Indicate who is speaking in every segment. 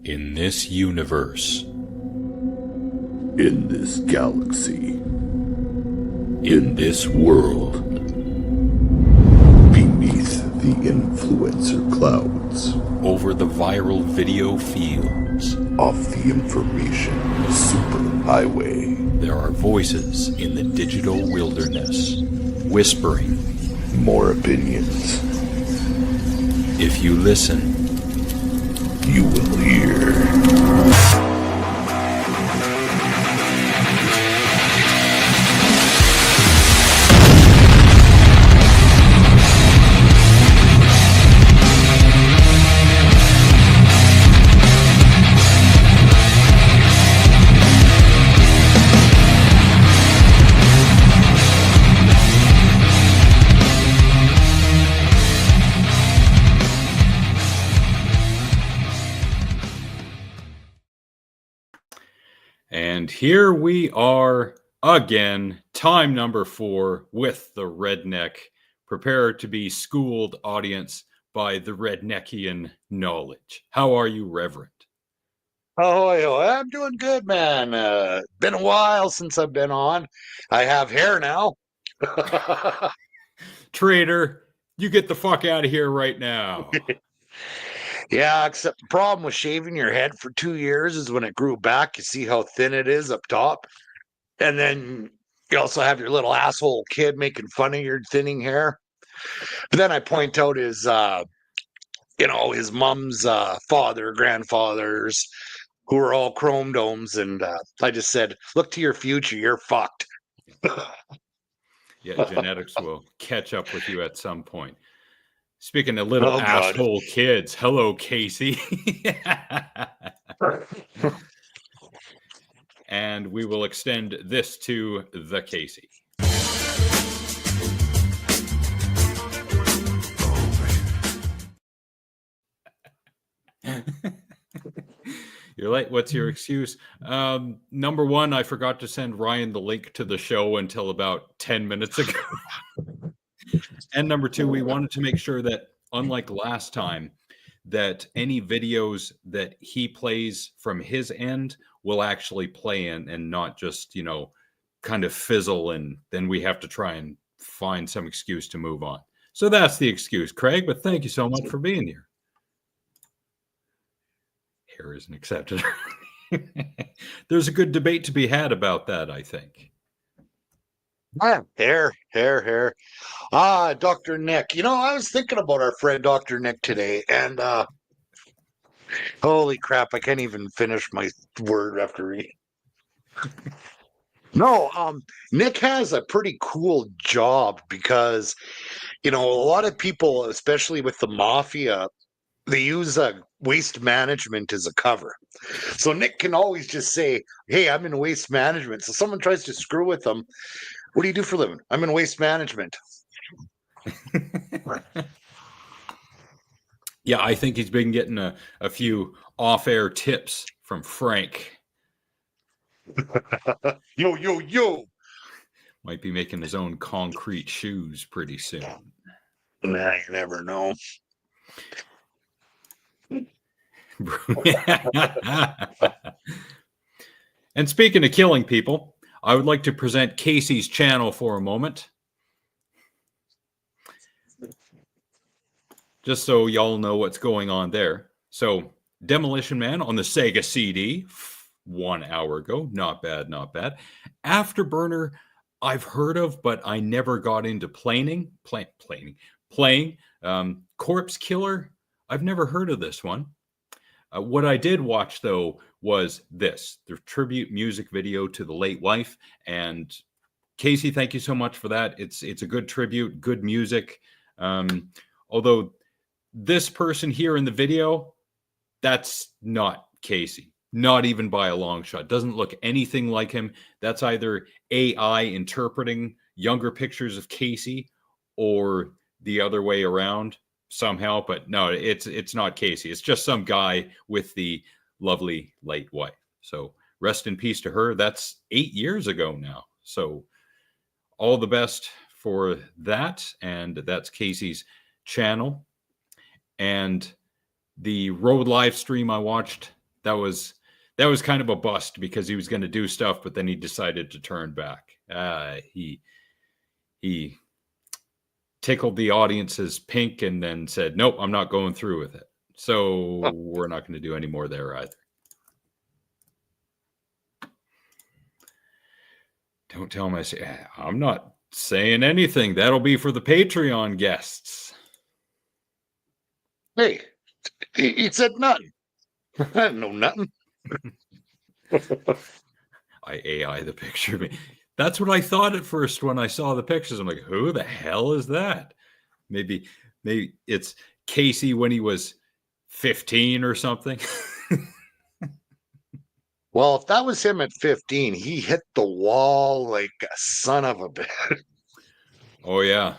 Speaker 1: In this universe,
Speaker 2: in this galaxy,
Speaker 1: in this world,
Speaker 2: beneath the influencer clouds,
Speaker 1: over the viral video fields,
Speaker 2: off the information superhighway,
Speaker 1: there are voices in the digital wilderness, whispering
Speaker 2: more opinions.
Speaker 1: If you listen,
Speaker 2: you will hear.
Speaker 1: And here we are again, time number 4 with the redneck. Prepare to be schooled, audience, by the redneckian knowledge. How are you, Reverend?
Speaker 3: Oh, I'm doing good, man. Been a while since I've been on. I have hair now.
Speaker 1: Traitor, you get the fuck out of here right now.
Speaker 3: Yeah, except the problem with shaving your head for 2 years is when it grew back, you see how thin it is up top. And then you also have your little asshole kid making fun of your thinning hair. But then I point out his his mom's grandfathers, who are all chrome domes, and I just said, look to your future, you're fucked.
Speaker 1: Yeah, genetics will catch up with you at some point. Speaking of little
Speaker 3: Oh, God.
Speaker 1: asshole kids, hello, Casey. And we will extend this to the Casey. You're late. What's your excuse? Number one, I forgot to send Ryan the link to the show until about 10 minutes ago. And number two, we wanted to make sure that, unlike last time, that any videos that he plays from his end will actually play in and not just, kind of fizzle, and then we have to try and find some excuse to move on. So that's the excuse, Craig, but thank you so much for being here. Hair isn't accepted. There's a good debate to be had about that, I think.
Speaker 3: Hair. Dr. Nick. I was thinking about our friend Dr. Nick today, and holy crap, I can't even finish my word after reading. No, Nick has a pretty cool job because, a lot of people, especially with the mafia, they use waste management as a cover. So Nick can always just say, hey, I'm in waste management. So someone tries to screw with him. What do you do for a living? I'm in waste management.
Speaker 1: Yeah, I think he's been getting a few off-air tips from Frank.
Speaker 3: Yo.
Speaker 1: Might be making his own concrete shoes pretty soon.
Speaker 3: Nah, you never know.
Speaker 1: And speaking of killing people, I would like to present Casey's channel for a moment. Just so y'all know what's going on there. So, Demolition Man on the Sega CD, 1 hour ago. Not bad. Afterburner, I've heard of, but I never got into playing. Corpse Killer, I've never heard of this one. What I did watch, though, was this, the tribute music video to the late wife. And Casey, thank you so much for that. It's a good tribute, good music. Although this person here in the video, that's not Casey. Not even by a long shot. Doesn't look anything like him. That's either AI interpreting younger pictures of Casey or the other way around somehow. But no, it's not Casey. It's just some guy with the lovely late wife. So rest in peace to her. That's 8 years ago now. So all the best for that. And that's Casey's channel. And the road live stream I watched that was kind of a bust because he was going to do stuff, but then he decided to turn back. He tickled the audience's pink and then said, "Nope, I'm not going through with it." So we're not going to do any more there either. Don't tell him I say, I'm not saying anything. That'll be for the Patreon guests.
Speaker 3: Hey, he said nothing. I didn't know nothing.
Speaker 1: I AI the picture. That's what I thought at first when I saw the pictures. I'm like, who the hell is that? Maybe it's Casey when he was 15 or something.
Speaker 3: Well, if that was him at 15, he hit the wall like a son of a bitch.
Speaker 1: Oh, yeah.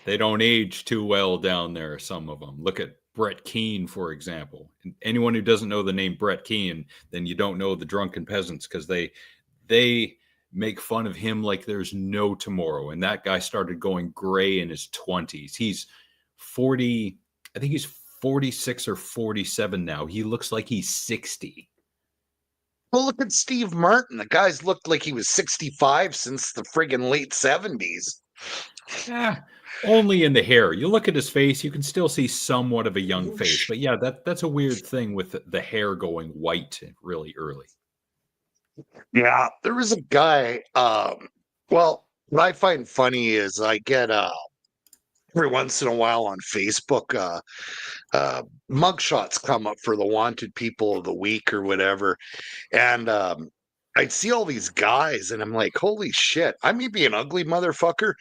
Speaker 1: They don't age too well down there, some of them. Look at Brett Keane, for example. And anyone who doesn't know the name Brett Keane, then you don't know the Drunken Peasants, because they make fun of him like there's no tomorrow. And that guy started going gray in his 20s. He's 40, I think he's 46 or 47 now. He looks like he's 60.
Speaker 3: Well, look at Steve Martin. The guy's looked like he was 65 since the friggin' late 70s.
Speaker 1: Yeah, only in the hair. You look at his face, you can still see somewhat of a young face. But yeah, that's a weird thing with the hair going white really early.
Speaker 3: Yeah, there was a guy. Well, what I find funny is I get every once in a while on Facebook, mugshots come up for the wanted people of the week or whatever. And I'd see all these guys and I'm like, holy shit, I may be an ugly motherfucker,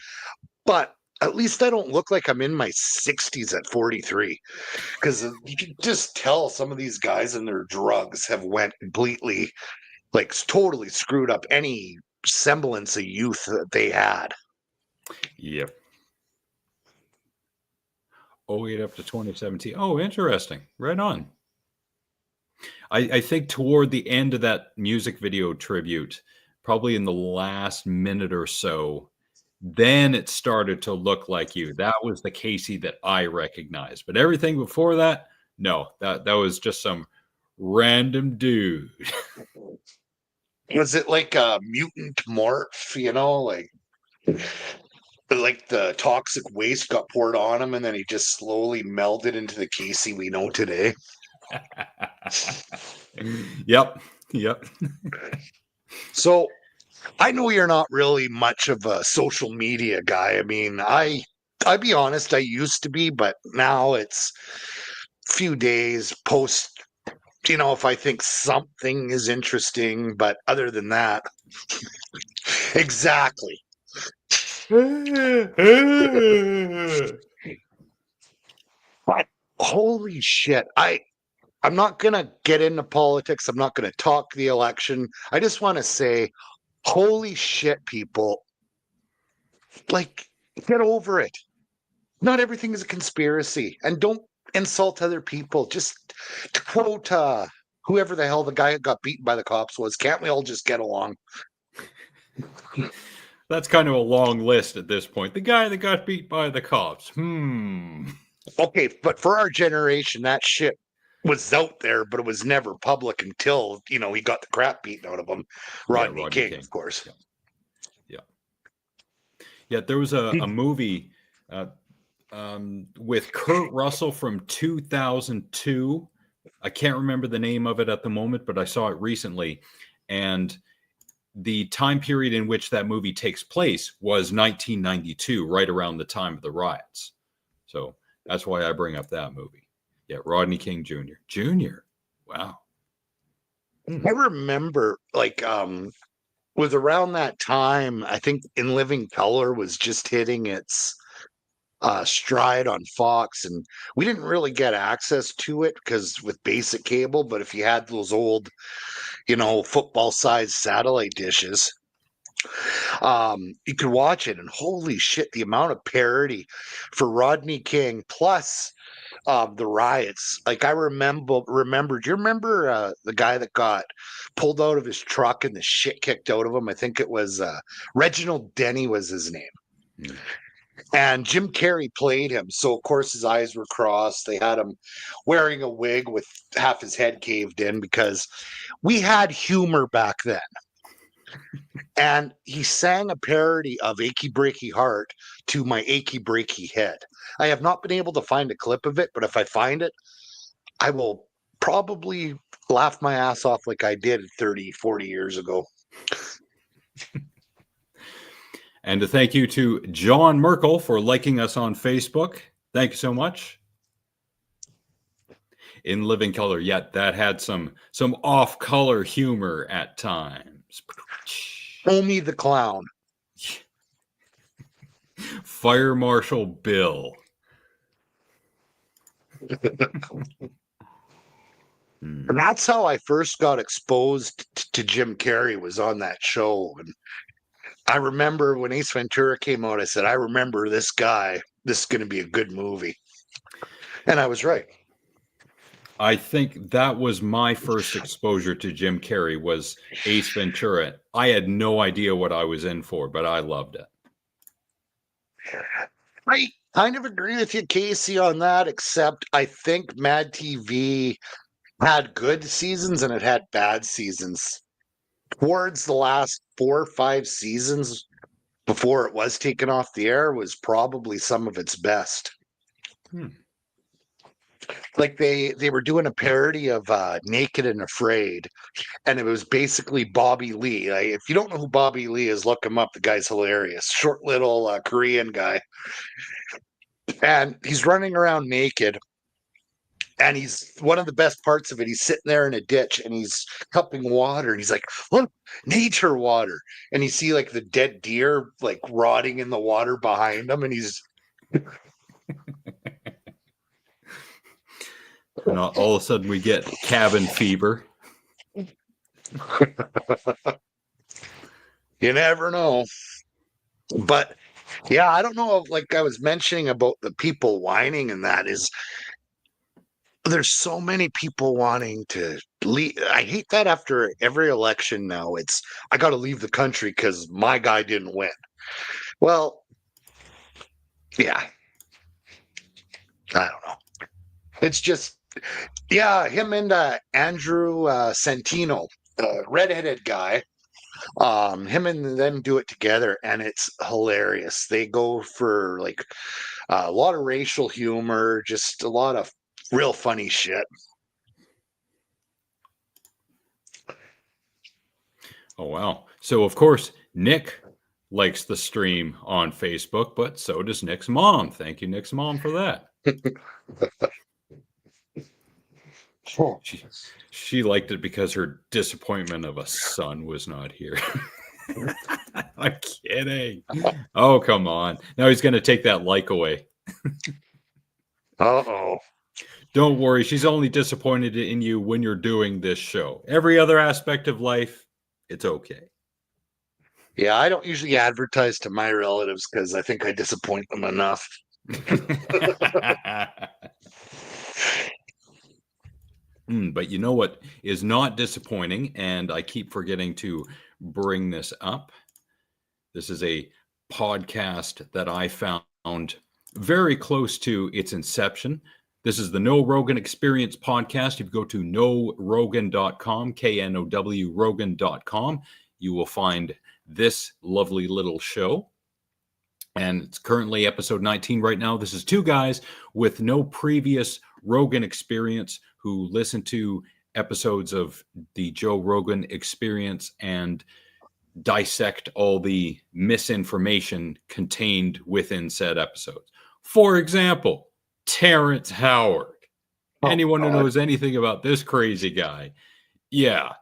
Speaker 3: but at least I don't look like I'm in my 60s at 43. Because you can just tell some of these guys and their drugs have went completely, like totally screwed up any semblance of youth that they had.
Speaker 1: Yep. 08 up to 2017. Oh, interesting. Right on. I think toward the end of that music video tribute, probably in the last minute or so, then it started to look like you. That was the Casey that I recognized. But everything before that, no, that was just some random dude.
Speaker 3: Was it like a mutant morph, like the toxic waste got poured on him and then he just slowly melded into the Casey we know today?
Speaker 1: Yep.
Speaker 3: So I know you're not really much of a social media guy. I mean, I be honest, I used to be, but now it's a few days post, if I think something is interesting, but other than that, exactly. But holy shit, I'm not gonna get into politics. I'm not gonna talk the election. I just want to say, holy shit, people. Like, get over it. Not everything is a conspiracy. And don't insult other people. Just to quote whoever the hell the guy that got beaten by the cops was, can't we all just get along?
Speaker 1: That's kind of a long list at this point. The guy that got beat by the cops.
Speaker 3: Okay, but for our generation, that shit was out there, but it was never public until, he got the crap beaten out of him. Rodney King, of course.
Speaker 1: Yeah, there was a movie with Kurt Russell from 2002. I can't remember the name of it at the moment, but I saw it recently. And the time period in which that movie takes place was 1992, right around the time of the riots. So that's why I bring up that movie. Yeah, Rodney King Jr. Jr. Wow.
Speaker 3: I remember, was around that time, I think In Living Color was just hitting its stride on Fox, and we didn't really get access to it because with basic cable, but if you had those old, football-sized satellite dishes, you could watch it, and holy shit, the amount of parody for Rodney King plus the riots. Like I remember, do you remember the guy that got pulled out of his truck and the shit kicked out of him? I think it was Reginald Denny was his name. And Jim Carrey played him. So, of course, his eyes were crossed. They had him wearing a wig with half his head caved in because we had humor back then. And he sang a parody of Achy Breaky Heart to my Achy Breaky Head. I have not been able to find a clip of it, but if I find it, I will probably laugh my ass off like I did 30, 40 years ago.
Speaker 1: And to thank you to John Merkel for liking us on Facebook. Thank you so much. In Living Color, yet that had some off-color humor at times.
Speaker 3: Homie the Clown.
Speaker 1: Fire Marshal Bill.
Speaker 3: And that's how I first got exposed to Jim Carrey, was on that show. And I remember when Ace Ventura came out, I said, I remember this guy. This is going to be a good movie. And I was right.
Speaker 1: I think that was my first exposure to Jim Carrey, was Ace Ventura. I had no idea what I was in for, but I loved it.
Speaker 3: I kind of agree with you, Casey, on that, except I think Mad TV had good seasons and it had bad seasons. Towards the last 4 or 5 seasons before it was taken off the air was probably some of its best. Like they were doing a parody of Naked and Afraid, and it was basically Bobby Lee. If you don't know who Bobby Lee is, look him up. The guy's hilarious. Short little Korean guy. And he's running around naked. And he's, one of the best parts of it, he's sitting there in a ditch and he's cupping water and he's like, look, nature water. And you see like the dead deer like rotting in the water behind him, and he's
Speaker 1: And all of a sudden we get cabin fever.
Speaker 3: You never know. But yeah, I don't know. Like I was mentioning about the people whining, and that is, there's so many people wanting to leave. I hate that after every election now. It's, I got to leave the country because my guy didn't win. Well, yeah. I don't know. It's just, yeah, him and Andrew Santino, redheaded guy, him and them do it together, and it's hilarious. They go for like a lot of racial humor, just a lot of real funny shit.
Speaker 1: Oh, wow. So, of course, Nick likes the stream on Facebook, but so does Nick's mom. Thank you, Nick's mom, for that. She liked it because her disappointment of a son was not here. I'm kidding. Oh, come on. Now he's going to take that like away.
Speaker 3: Uh-oh.
Speaker 1: Don't worry. She's only disappointed in you when you're doing this show. Every other aspect of life, it's okay.
Speaker 3: Yeah, I don't usually advertise to my relatives because I think I disappoint them enough.
Speaker 1: But you know what is not disappointing, and I keep forgetting to bring this up. This is a podcast that I found very close to its inception. This is the No Rogan Experience podcast. If you go to knowrogan.com, K-N-O-W Rogan.com, you will find this lovely little show. And it's currently episode 19 right now. This is two guys with no previous Rogan experience who listen to episodes of the Joe Rogan Experience and dissect all the misinformation contained within said episodes. For example, Terrence Howard. Anyone who knows anything about this crazy guy. Yeah.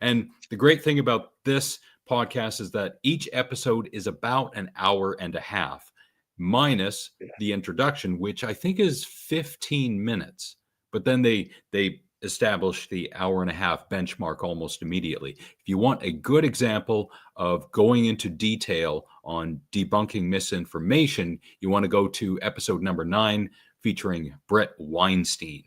Speaker 1: And the great thing about this podcast is that each episode is about an hour and a half, minus the introduction, which I think is 15 minutes. But then they establish the hour and a half benchmark almost immediately. If you want a good example of going into detail on debunking misinformation, you want to go to episode number 9 featuring Brett Weinstein.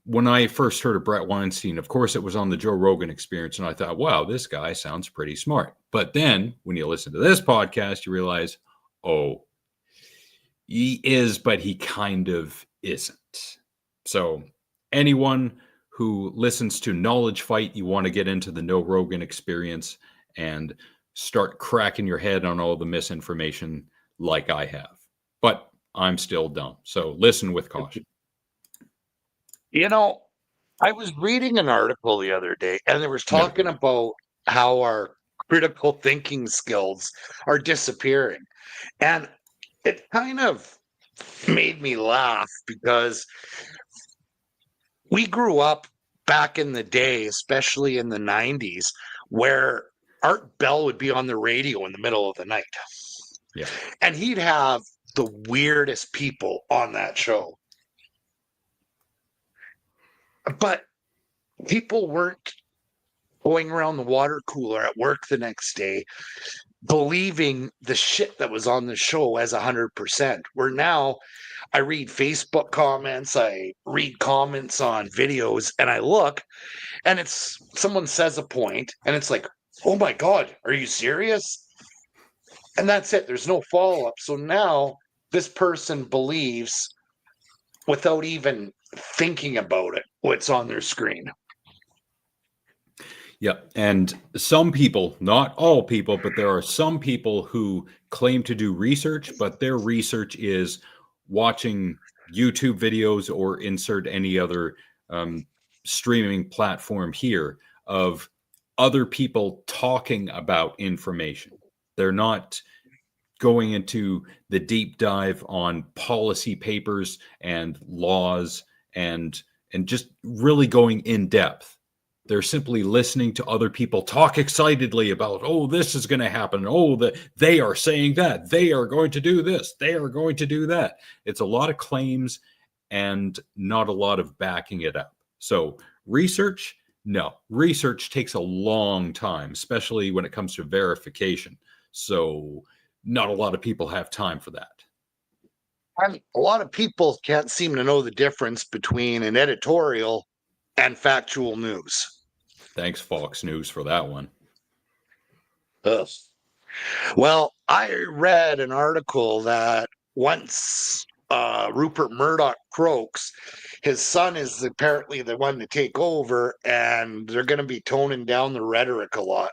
Speaker 1: when I first heard of Brett Weinstein, of course, it was on the Joe Rogan Experience, and I thought, wow, this guy sounds pretty smart. But then when you listen to this podcast, you realize, oh, he is, but he kind of isn't. So anyone who listens to Knowledge Fight, you want to get into the No Rogan Experience and start cracking your head on all the misinformation like I have. But I'm still dumb. So listen with caution.
Speaker 3: You know, I was reading an article the other day, and they was talking about how our critical thinking skills are disappearing. And it kind of made me laugh because we grew up back in the day, especially in the 90s, where Art Bell would be on the radio in the middle of the night.
Speaker 1: Yeah.
Speaker 3: And he'd have the weirdest people on that show. But people weren't going around the water cooler at work the next day believing the shit that was on the show as 100%. Where now I read Facebook comments, I read comments on videos, and I look, and it's someone says a point, and it's like, oh my God, are you serious? And that's it. There's no follow-up. So now this person believes without even thinking about it, what's on their screen.
Speaker 1: Yeah. And some people, not all people, but there are some people who claim to do research, but their research is watching YouTube videos or insert any other streaming platform here of other people talking about information. They're not going into the deep dive on policy papers and laws and just really going in depth. They're simply listening to other people talk excitedly about, oh, this is going to happen. Oh, they are saying that. They are going to do this. They are going to do that. It's a lot of claims and not a lot of backing it up. So research, no. Research takes a long time, especially when it comes to verification. So not a lot of people have time for that.
Speaker 3: And a lot of people can't seem to know the difference between an editorial and factual news.
Speaker 1: Thanks, Fox News, for that one.
Speaker 3: Ugh. Well, I read an article that once Rupert Murdoch croaks, his son is apparently the one to take over, and they're going to be toning down the rhetoric a lot.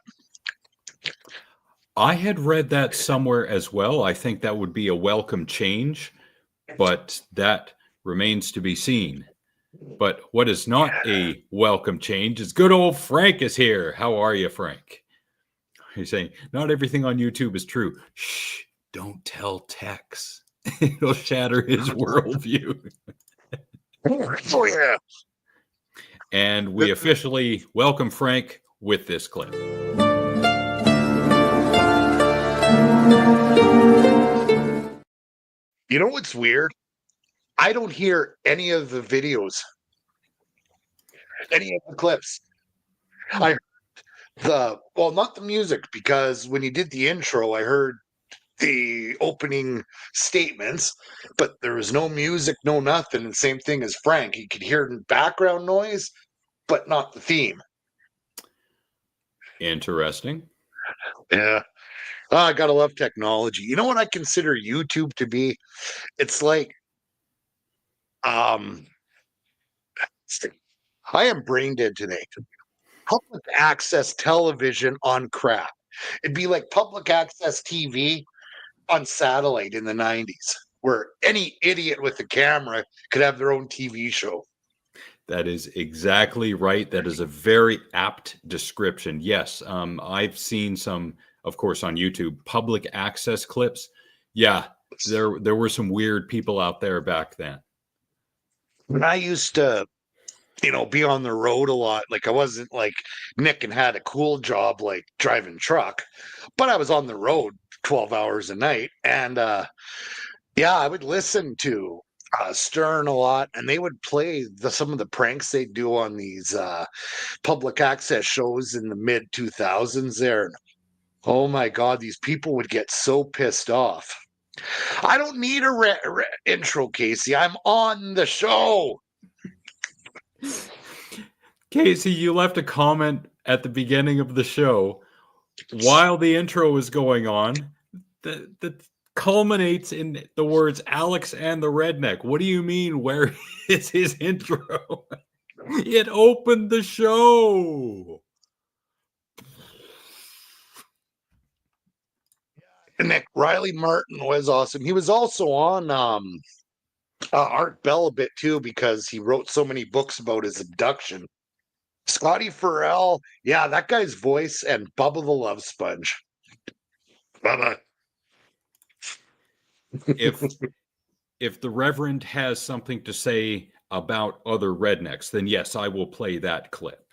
Speaker 1: I had read that somewhere as well. I think that would be a welcome change, but that remains to be seen. But what is not a welcome change is good old Frank is here. How are you, Frank? He's saying, not everything on YouTube is true. Shh, don't tell Tex. It'll shatter his worldview.
Speaker 3: Oh, yeah.
Speaker 1: And we officially welcome Frank with this clip.
Speaker 3: You know what's weird? I don't hear any of the videos, any of the clips. I heard not the music, because when you did the intro, I heard the opening statements, but there was no music, no nothing. And same thing as Frank. You could hear background noise, but not the theme.
Speaker 1: Interesting.
Speaker 3: Yeah. Oh, I gotta love technology. You know what I consider YouTube to be? It's like, I am brain dead today. Public access television on crap. It'd be like public access TV on satellite in the 90s, where any idiot with a camera could have their own TV show.
Speaker 1: That is exactly right. That is a very apt description. Yes, I've seen some, of course, on YouTube, public access clips. Yeah, there were some weird people out there back then.
Speaker 3: When I used to, be on the road a lot, like I wasn't like Nick and had a cool job like driving truck, but I was on the road 12 hours a night. And I would listen to Stern a lot, and they would play some of the pranks they do on these public access shows in the mid 2000s there. And, oh my God, these people would get so pissed off. I don't need a intro, Casey. I'm on the show.
Speaker 1: Casey, you left a comment at the beginning of the show while the intro was going on that culminates in the words Alex and the Redneck. What do you mean, where is his intro? It opened the show.
Speaker 3: Nick Riley Martin was awesome. He was also on Art Bell a bit too, because he wrote so many books about his abduction. Scotty Farrell, yeah, that guy's voice, and Bubba the Love Sponge. Bubba.
Speaker 1: If the Reverend has something to say about other rednecks, then yes, I will play that clip.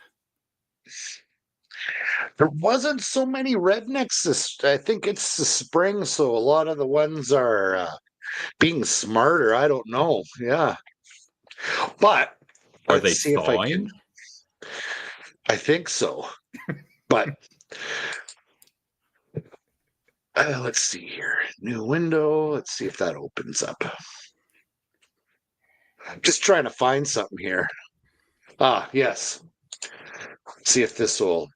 Speaker 3: There wasn't so many rednecks. I think it's the spring, so a lot of the ones are being smarter. I don't know. Yeah, but
Speaker 1: Are they
Speaker 3: let's see if I can.
Speaker 1: thawing?
Speaker 3: I think so, but let's see here. New window. Let's see if that opens up. I'm just trying to find something here. Ah, yes. See if this will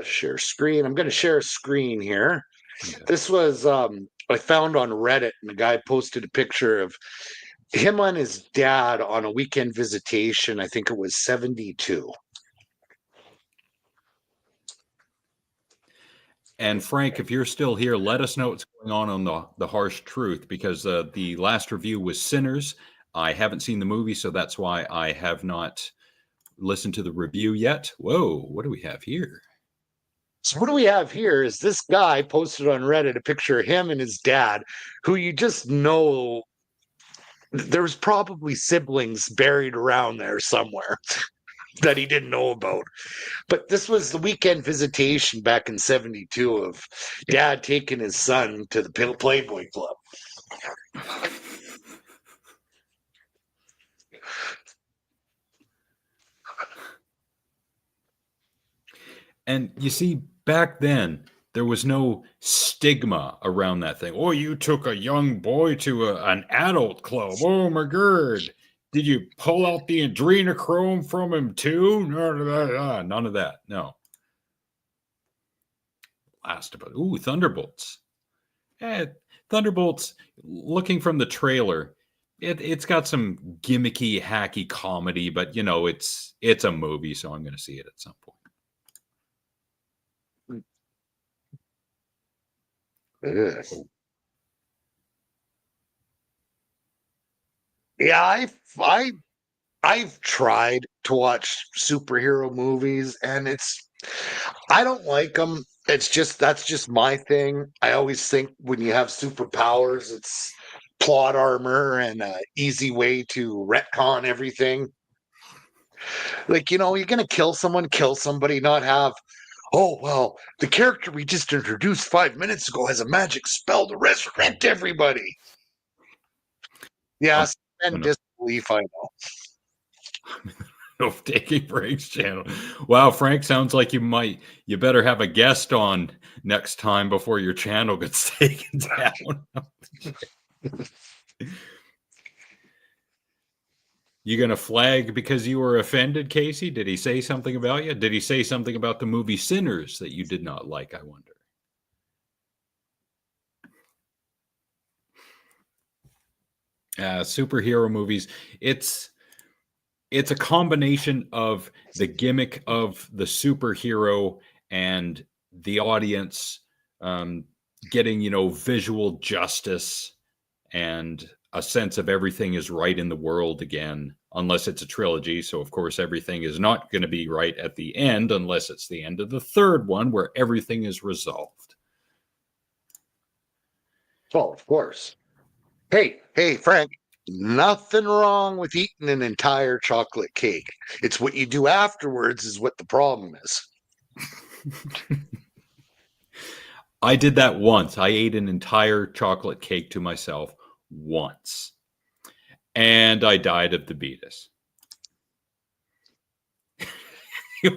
Speaker 3: share screen. I'm going to share a screen here. Okay. This was I found on Reddit, and the guy posted a picture of him and his dad on a weekend visitation. I think it was 72.
Speaker 1: And Frank, if you're still here, let us know what's going on the Harsh Truth, because the last review was Sinners. I haven't seen the movie, so that's why I have not listened to the review yet. Whoa, what do we have here?
Speaker 3: So what do we have here is this guy posted on Reddit a picture of him and his dad, who you just know there's probably siblings buried around there somewhere that he didn't know about. But this was the weekend visitation back in 72 of dad taking his son to the Playboy Club.
Speaker 1: And you see, back then, there was no stigma around that thing. Oh, you took a young boy to an adult club. Oh, my God. Did you pull out the adrenochrome from him, too? None of that. No. Last about. Ooh, Thunderbolts. Thunderbolts, looking from the trailer, it's got some gimmicky, hacky comedy, but, you know, it's a movie, so I'm going to see it at some point.
Speaker 3: Yeah, I've tried to watch superhero movies, and I don't like them. That's just my thing. I always think when you have superpowers, it's plot armor and an easy way to retcon everything. Like, you know, you're gonna kill somebody, not have, oh, well, the character we just introduced 5 minutes ago has a magic spell to resurrect everybody. Yes, and disbelief, I know.
Speaker 1: Of Taking Frank's channel. Wow, Frank, sounds like you better have a guest on next time before your channel gets taken down. You gonna flag because you were offended, Casey? Did he say something about you? Did he say something about the movie Sinners that you did not like, I wonder? Superhero movies, it's a combination of the gimmick of the superhero and the audience getting, you know, visual justice and a sense of everything is right in the world again, unless it's a trilogy. So, of course, everything is not going to be right at the end unless it's the end of the third one where everything is resolved.
Speaker 3: Well, of course. Hey, Frank, nothing wrong with eating an entire chocolate cake. It's what you do afterwards is what the problem is.
Speaker 1: I did that once. I ate an entire chocolate cake to myself once. And I died of diabetes. He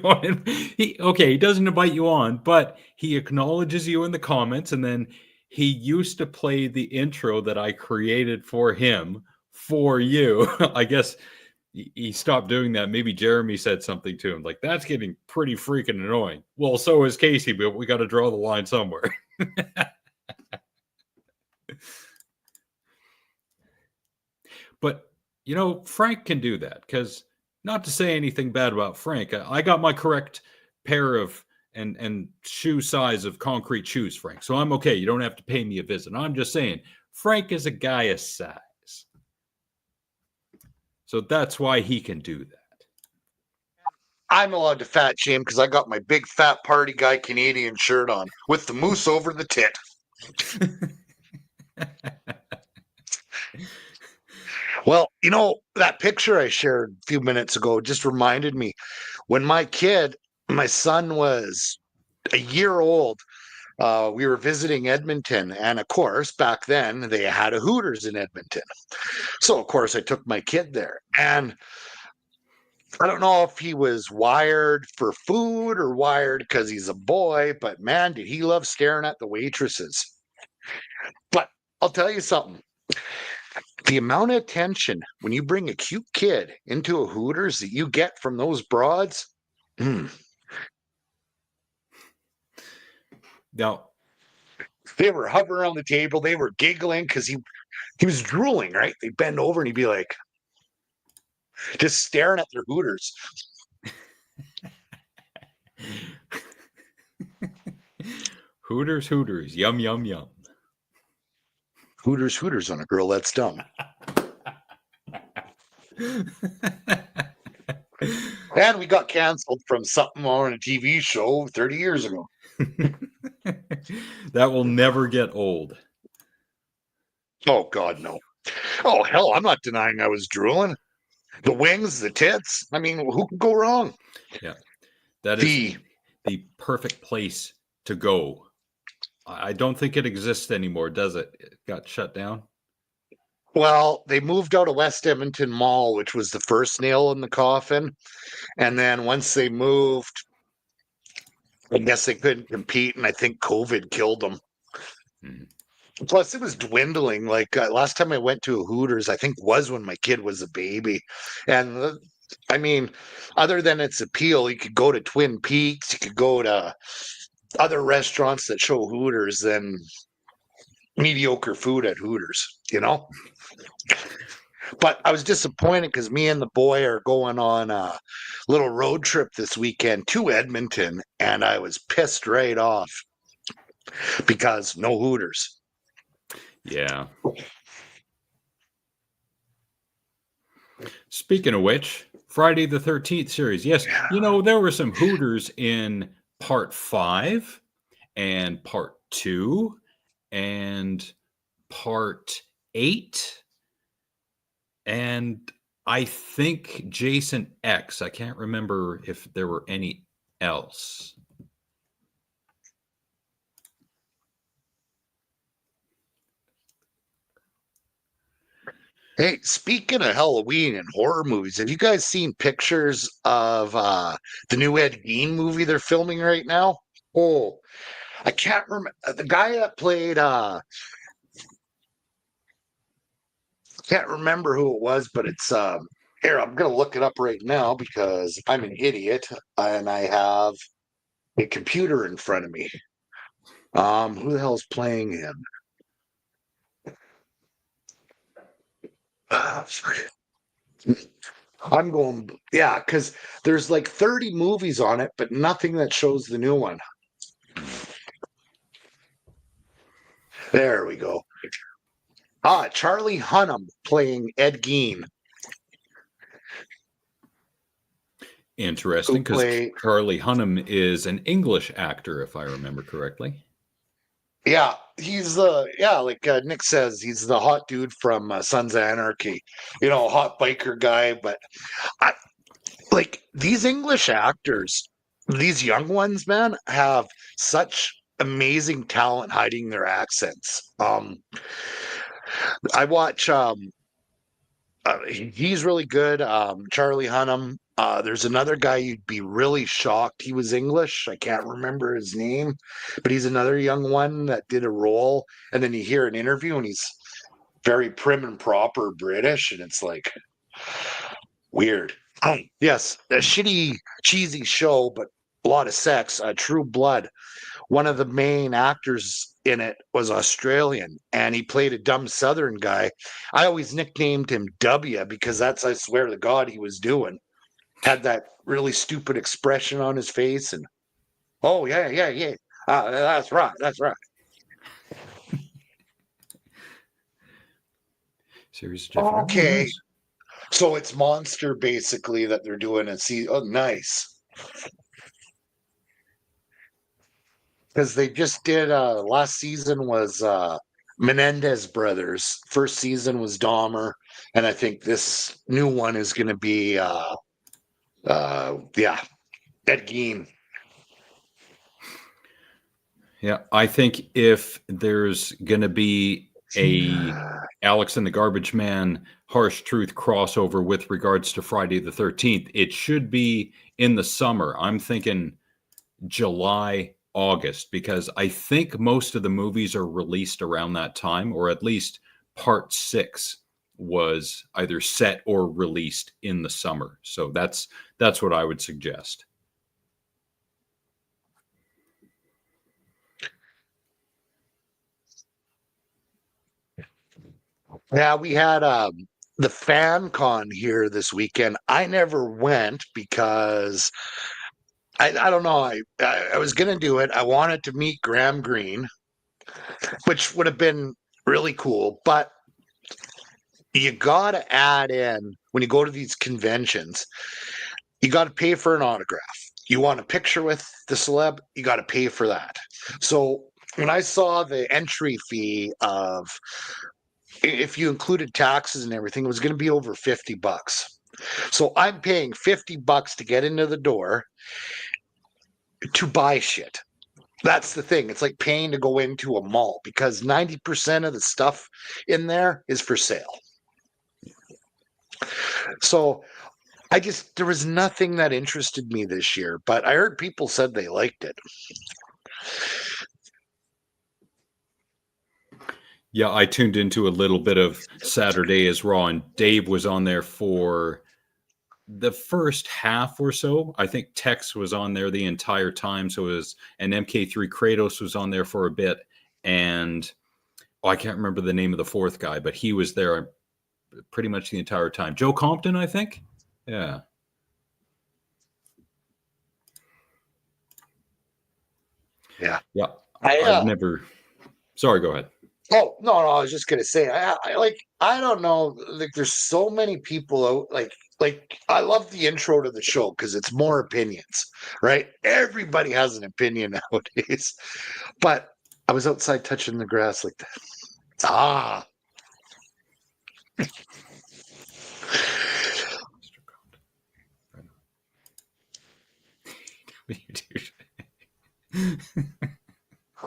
Speaker 1: doesn't invite you on, but he acknowledges you in the comments, and then he used to play the intro that I created for him for you. I guess he stopped doing that. Maybe Jeremy said something to him like, that's getting pretty freaking annoying. Well, so is Casey, but we got to draw the line somewhere. But, you know, Frank can do that because, not to say anything bad about Frank, I got my correct pair of and shoe size of concrete shoes, Frank. So I'm okay. You don't have to pay me a visit. I'm just saying, Frank is a guy of size. So that's why he can do that.
Speaker 3: I'm allowed to fat shame because I got my big fat party guy Canadian shirt on with the moose over the tit. Well, you know, that picture I shared a few minutes ago just reminded me when my son was a year old. We were visiting Edmonton, and of course, back then they had a Hooters in Edmonton. So, of course, I took my kid there, and I don't know if he was wired for food or wired because he's a boy, but man, did he love staring at the waitresses. But I'll tell you something. The amount of attention when you bring a cute kid into a Hooters that you get from those broads.
Speaker 1: Now,
Speaker 3: they were hovering around the table. They were giggling because he was drooling, right? They'd bend over and he'd be like, just staring at their Hooters.
Speaker 1: Hooters, yum, yum, yum.
Speaker 3: Hooters on a girl that's dumb. And we got canceled from something on a TV show 30 years ago.
Speaker 1: That will never get old.
Speaker 3: Oh, God, no. Oh, hell, I'm not denying I was drooling. The wings, the tits. I mean, who could go wrong?
Speaker 1: Yeah. That is the perfect place to go. I don't think it exists anymore, does it? It got shut down.
Speaker 3: Well, they moved out of West Edmonton Mall, which was the first nail in the coffin. And then once they moved, I guess they couldn't compete, and I think COVID killed them. Plus, it was dwindling. Like last time I went to a Hooters, I think was when my kid was a baby. And I mean, other than its appeal, you could go to Twin Peaks, you could go to other restaurants that show Hooters than mediocre food at Hooters, you know? But I was disappointed because me and the boy are going on a little road trip this weekend to Edmonton, and I was pissed right off because no Hooters.
Speaker 1: Yeah. Speaking of which, Friday the 13th series. Yes, you know, there were some Hooters in part 5 and part 2 and part 8. And I think Jason X. I can't remember if there were any else.
Speaker 3: Hey, speaking of Halloween and horror movies, have you guys seen pictures of the new A.A.T.R.N movie they're filming right now? Oh, I can't remember the guy that played can't remember who it was, but it's here, I'm gonna look it up right now because I'm an idiot and I have a computer in front of me. Who the hell's playing him? I'm going, yeah, because there's like 30 movies on it, but nothing that shows the new one. There we go. Charlie Hunnam playing Ed Gein.
Speaker 1: Interesting, because Charlie Hunnam is an English actor, if I remember correctly.
Speaker 3: Yeah, he's like Nick says, he's the hot dude from Sons of Anarchy. You know, hot biker guy. But like these English actors, these young ones, man, have such amazing talent hiding their accents. I watch. He's really good. Charlie Hunnam. There's another guy you'd be really shocked he was English. I can't remember his name, but he's another young one that did a role. And then you hear an interview and he's very prim and proper British. And it's like, Weird. Yes, a shitty, cheesy show, but a lot of sex. True Blood. One of the main actors in it was Australian, and he played a dumb Southern guy. I always nicknamed him W because that's, I swear to God, he was doing. Had that really stupid expression on his face, and oh yeah. That's right. That's right.
Speaker 1: Series of different.
Speaker 3: Okay.
Speaker 1: Nice.
Speaker 3: So it's Monster basically that they're doing a season. Oh, nice. Because they just did last season was Menendez brothers. First season was Dahmer, and I think this new one is going to be yeah, A.A.T.R.N.
Speaker 1: Yeah, I think if there's going to be a Alex and the Garbage Man Harsh Truth crossover with regards to Friday the 13th, it should be in the summer. I'm thinking July, August, because I think most of the movies are released around that time, or at least part 6 was either set or released in the summer. So that's what I would suggest.
Speaker 3: Yeah, we had the fan con here this weekend. I never went because I don't know. I was gonna do it. I wanted to meet Graham Greene, which would have been really cool, but you gotta add in when you go to these conventions, you gotta pay for an autograph. You want a picture with the celeb, you gotta pay for that. So when I saw the entry fee of if you included taxes and everything, it was going to be over $50. So I'm paying $50 to get into the door to buy shit. That's the thing. It's like paying to go into a mall because 90% of the stuff in there is for sale. So there was nothing that interested me this year, but I heard people said they liked it.
Speaker 1: Yeah, I tuned into a little bit of Saturday is Raw, and Dave was on there for the first half or so. I think Tex was on there the entire time. So it was, and MK3 Kratos was on there for a bit. And I can't remember the name of the fourth guy, but he was there pretty much the entire time. Joe Compton, I think. Yeah.
Speaker 3: Yeah.
Speaker 1: Yeah. I've never. Sorry, go ahead.
Speaker 3: Oh, no, I was just gonna say, I don't know, like there's so many people out, like I love the intro to the show because it's more opinions, right? Everybody has an opinion nowadays. But I was outside touching the grass like that. Ah.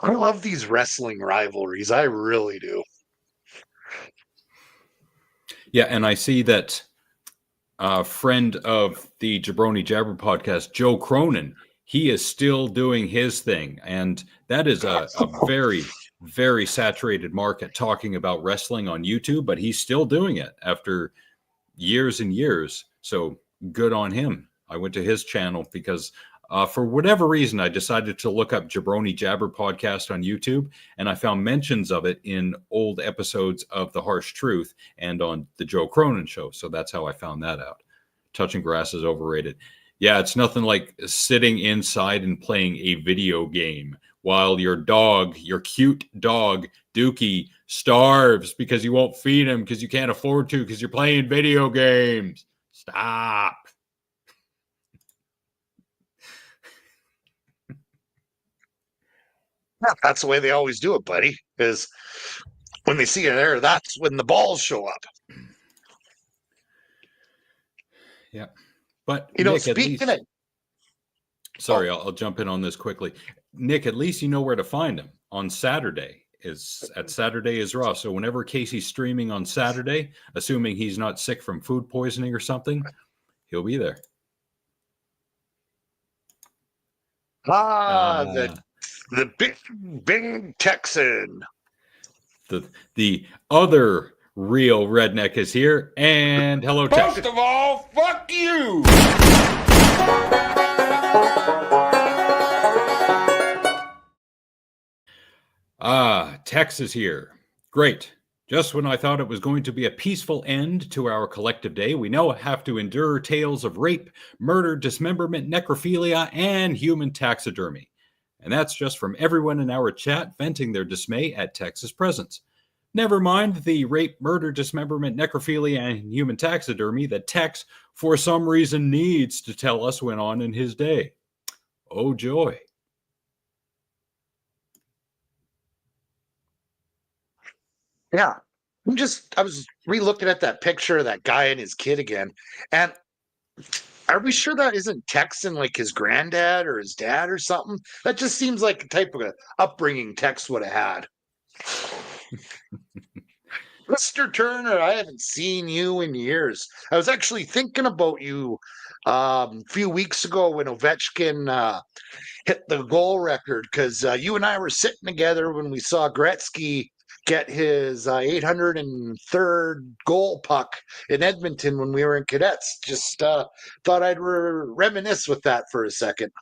Speaker 3: I love these wrestling rivalries. I really do.
Speaker 1: Yeah, and I see that a friend of the Jabroni Jabber podcast, Joe Cronin, he is still doing his thing. And that is a very, very saturated market talking about wrestling on YouTube, but he's still doing it after years and years. So good on him. I went to his channel because for whatever reason, I decided to look up Jabroni Jabber podcast on YouTube, and I found mentions of it in old episodes of The Harsh Truth and on the Joe Cronin show. So that's how I found that out. Touching grass is overrated. Yeah, it's nothing like sitting inside and playing a video game while your dog, your cute dog, Dookie, starves because you won't feed him because you can't afford to because you're playing video games. Stop.
Speaker 3: Yeah, that's the way they always do it, buddy. Is when they see you there, that's when the balls show up.
Speaker 1: Yeah. But
Speaker 3: you know,
Speaker 1: Nick,
Speaker 3: speaking of
Speaker 1: sorry, I'll jump in on this quickly. Nick, at least you know where to find him on Saturday. Is at Saturday is Raw. So whenever Casey's streaming on Saturday, assuming he's not sick from food poisoning or something, he'll be there.
Speaker 3: The big Texan.
Speaker 1: The other Real Redneck is here, and hello, Tex.
Speaker 4: Most of all, fuck you!
Speaker 1: Tex is here. Great. Just when I thought it was going to be a peaceful end to our collective day, we now have to endure tales of rape, murder, dismemberment, necrophilia, and human taxidermy. And that's just from everyone in our chat venting their dismay at Tex's presence. Never mind the rape, murder, dismemberment, necrophilia, and human taxidermy that Tex, for some reason, needs to tell us went on in his day. Oh, joy.
Speaker 3: Yeah. I was re-looking at that picture of that guy and his kid again. And are we sure that isn't Tex and like his granddad or his dad or something? That just seems like the type of upbringing Tex would have had. Mr. Turner, I haven't seen you in years. I was actually thinking about you a few weeks ago when Ovechkin hit the goal record because you and I were sitting together when we saw Gretzky get his 803rd goal puck in Edmonton when we were in cadets. Just thought I'd reminisce with that for a second.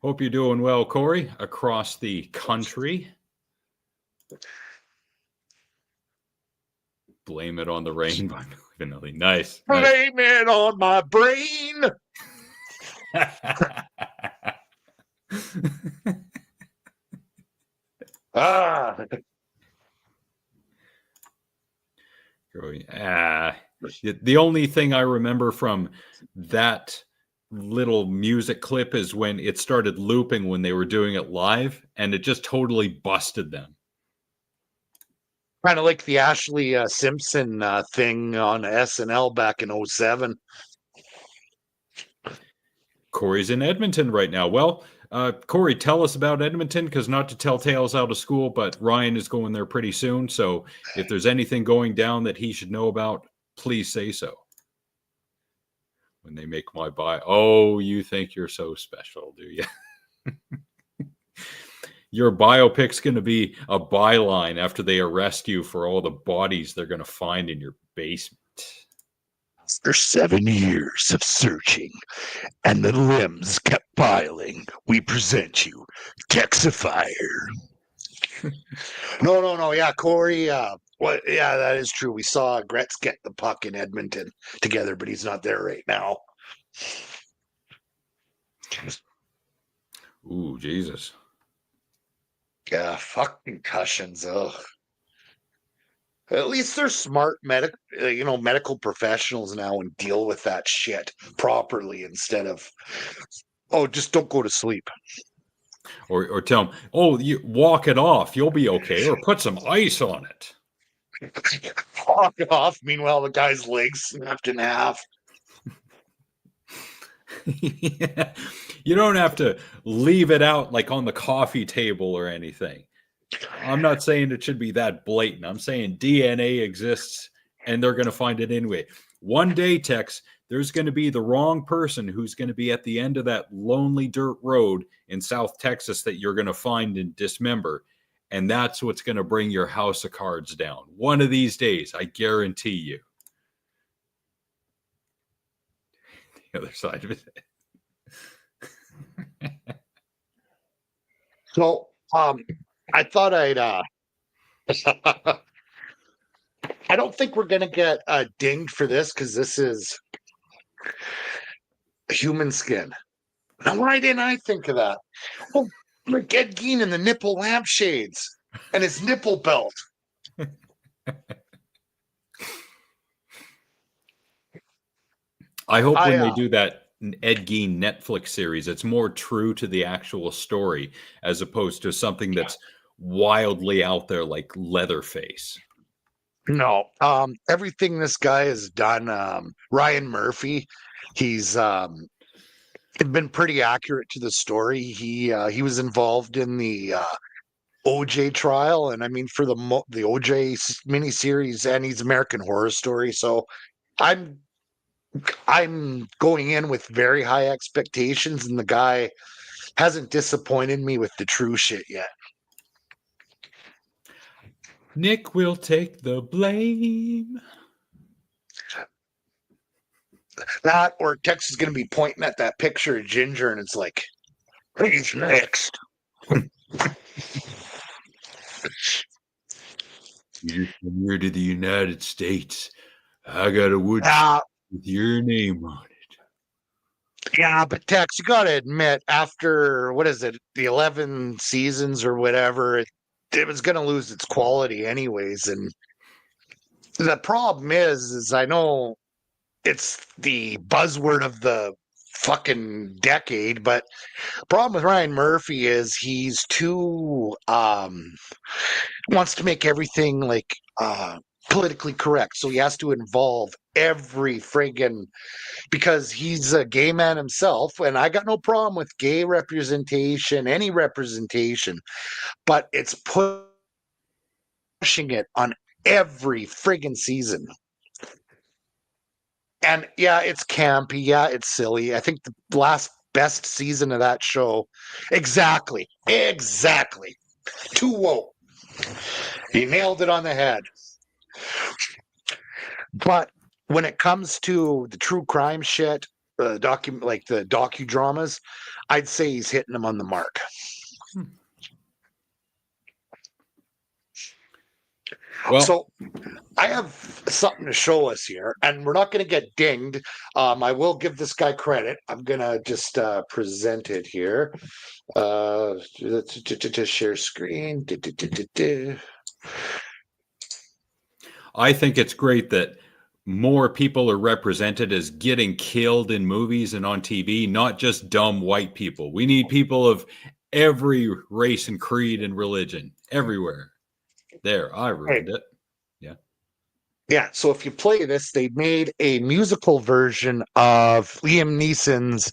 Speaker 1: Hope you're doing well, Corey, across the country. Blame It on the Rain by Vanilli. Nice.
Speaker 3: Blame it on my brain.
Speaker 1: The only thing I remember from that little music clip is when it started looping when they were doing it live, and it just totally busted them.
Speaker 3: Kind of like the Ashley Simpson thing on SNL back in 2007.
Speaker 1: Corey's in Edmonton right now. Well, Corey, tell us about Edmonton, because not to tell tales out of school, but Ryan is going there pretty soon. So if there's anything going down that he should know about, please say so. When they make my bio. Oh, you think you're so special, do you? Your biopic's going to be a byline after they arrest you for all the bodies they're going to find in your basement.
Speaker 2: After 7 years of searching and the limbs kept piling, we present you Texifier.
Speaker 3: No. Yeah, Corey. Yeah, that is true. We saw Gretz get the puck in Edmonton together, but he's not there right now.
Speaker 1: Ooh, Jesus.
Speaker 3: Yeah, fuck concussions. Ugh. At least they're smart medical professionals now and deal with that shit properly instead of, just don't go to sleep.
Speaker 1: Or tell them, you walk it off, you'll be okay, or put some ice on it.
Speaker 3: Walk it off. Meanwhile, the guy's legs snapped in half.
Speaker 1: Yeah. You don't have to leave it out like on the coffee table or anything. I'm not saying it should be that blatant. I'm saying DNA exists and they're going to find it anyway. One day, Tex, there's going to be the wrong person who's going to be at the end of that lonely dirt road in South Texas that you're going to find and dismember. And that's what's going to bring your house of cards down. One of these days, I guarantee you. The other side of it.
Speaker 3: So, I thought I'd I don't think we're gonna get dinged for this because this is human skin. Now, why didn't I think of that? Oh, like Ed Gein and the nipple lampshades and his nipple belt.
Speaker 1: I hope when they do that Ed Gein Netflix series, it's more true to the actual story as opposed to something that's wildly out there like Leatherface.
Speaker 3: No, everything this guy has done, Ryan Murphy, he's been pretty accurate to the story. He was involved in the OJ trial, and I mean for the OJ miniseries and his American Horror Story. So I'm going in with very high expectations, and the guy hasn't disappointed me with the true shit yet.
Speaker 1: Nick will take the blame.
Speaker 3: That or Tex is going to be pointing at that picture of Ginger, and it's like, who's next?
Speaker 1: You just come here to the United States. I got a wood
Speaker 3: Yeah,
Speaker 1: with your name on it.
Speaker 3: yeah, but Tex, you got to admit, after what is it, the 11 seasons or whatever, it was going to lose its quality anyways. And the problem is I know it's the buzzword of the fucking decade, but the problem with Ryan Murphy is he's too wants to make everything like politically correct. So he has to involve every friggin' because he's a gay man himself, and I got no problem with gay representation, any representation, but it's pushing it on every friggin' season. And yeah, it's campy. Yeah, it's silly. I think the last best season of that show, exactly. Too woke. He nailed it on the head. But when it comes to the true crime shit, like the docudramas, I'd say he's hitting them on the mark.
Speaker 1: Well,
Speaker 3: So I have something to show us here, and we're not going to get dinged. I will give this guy credit. I'm going to just present it here. Share screen.
Speaker 1: I think it's great that more people are represented as getting killed in movies and on TV, not just dumb white people. We need people of every race and creed and religion everywhere. There, I ruined it.
Speaker 3: Yeah, so if you play this, they made a musical version of Liam Neeson's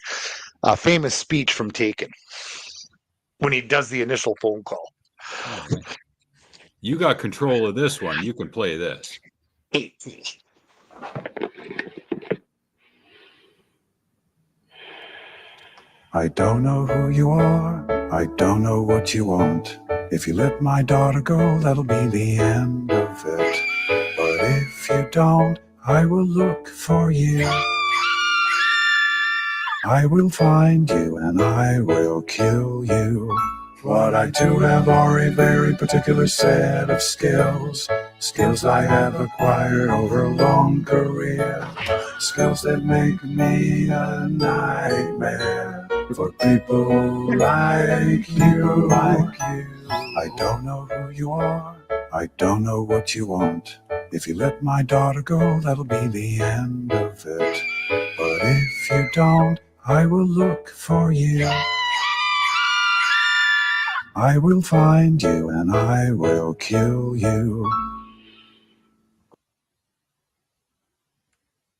Speaker 3: famous speech from Taken when he does the initial phone call.
Speaker 1: Okay. You got control of this one. You can play this.
Speaker 5: I don't know who you are, I don't know what you want. If you let my daughter go, that'll be the end of it. But if you don't, I will look for you. I will find you and I will kill you. What I do have are a very particular set of skills. Skills I have acquired over a long career. Skills that make me a nightmare for people like you, I don't know who you are, I don't know what you want. If you let my daughter go, that'll be the end of it. But if you don't, I will look for you. I will find you and I will kill you.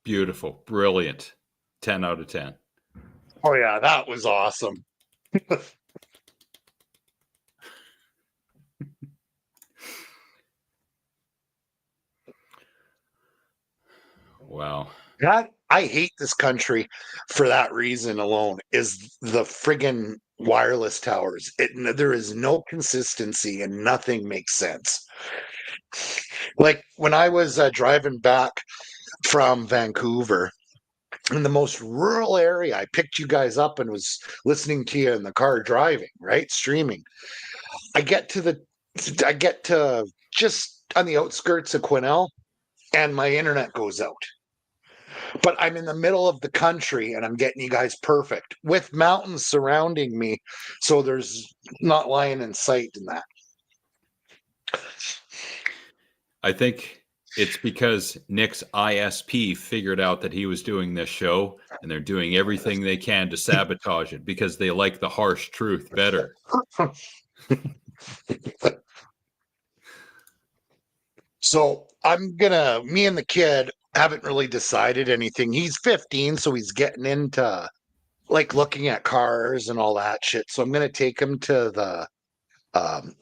Speaker 1: Beautiful. Brilliant. 10 out of 10.
Speaker 3: Oh, yeah, that was awesome.
Speaker 1: Wow.
Speaker 3: That I hate this country for that reason alone is the friggin' wireless towers. There is no consistency and nothing makes sense. Like when I was driving back from Vancouver in the most rural area, I picked you guys up and was listening to you in the car driving, right? Streaming. I get to just on the outskirts of Quesnel and my internet goes out. But I'm in the middle of the country and I'm getting you guys perfect with mountains surrounding me. So there's not line in sight in that.
Speaker 1: I think it's because Nick's ISP figured out that he was doing this show and they're doing everything they can to sabotage it because they like the harsh truth better.
Speaker 3: So me and the kid haven't really decided anything. He's 15, so he's getting into like looking at cars and all that shit. So I'm going to take him to the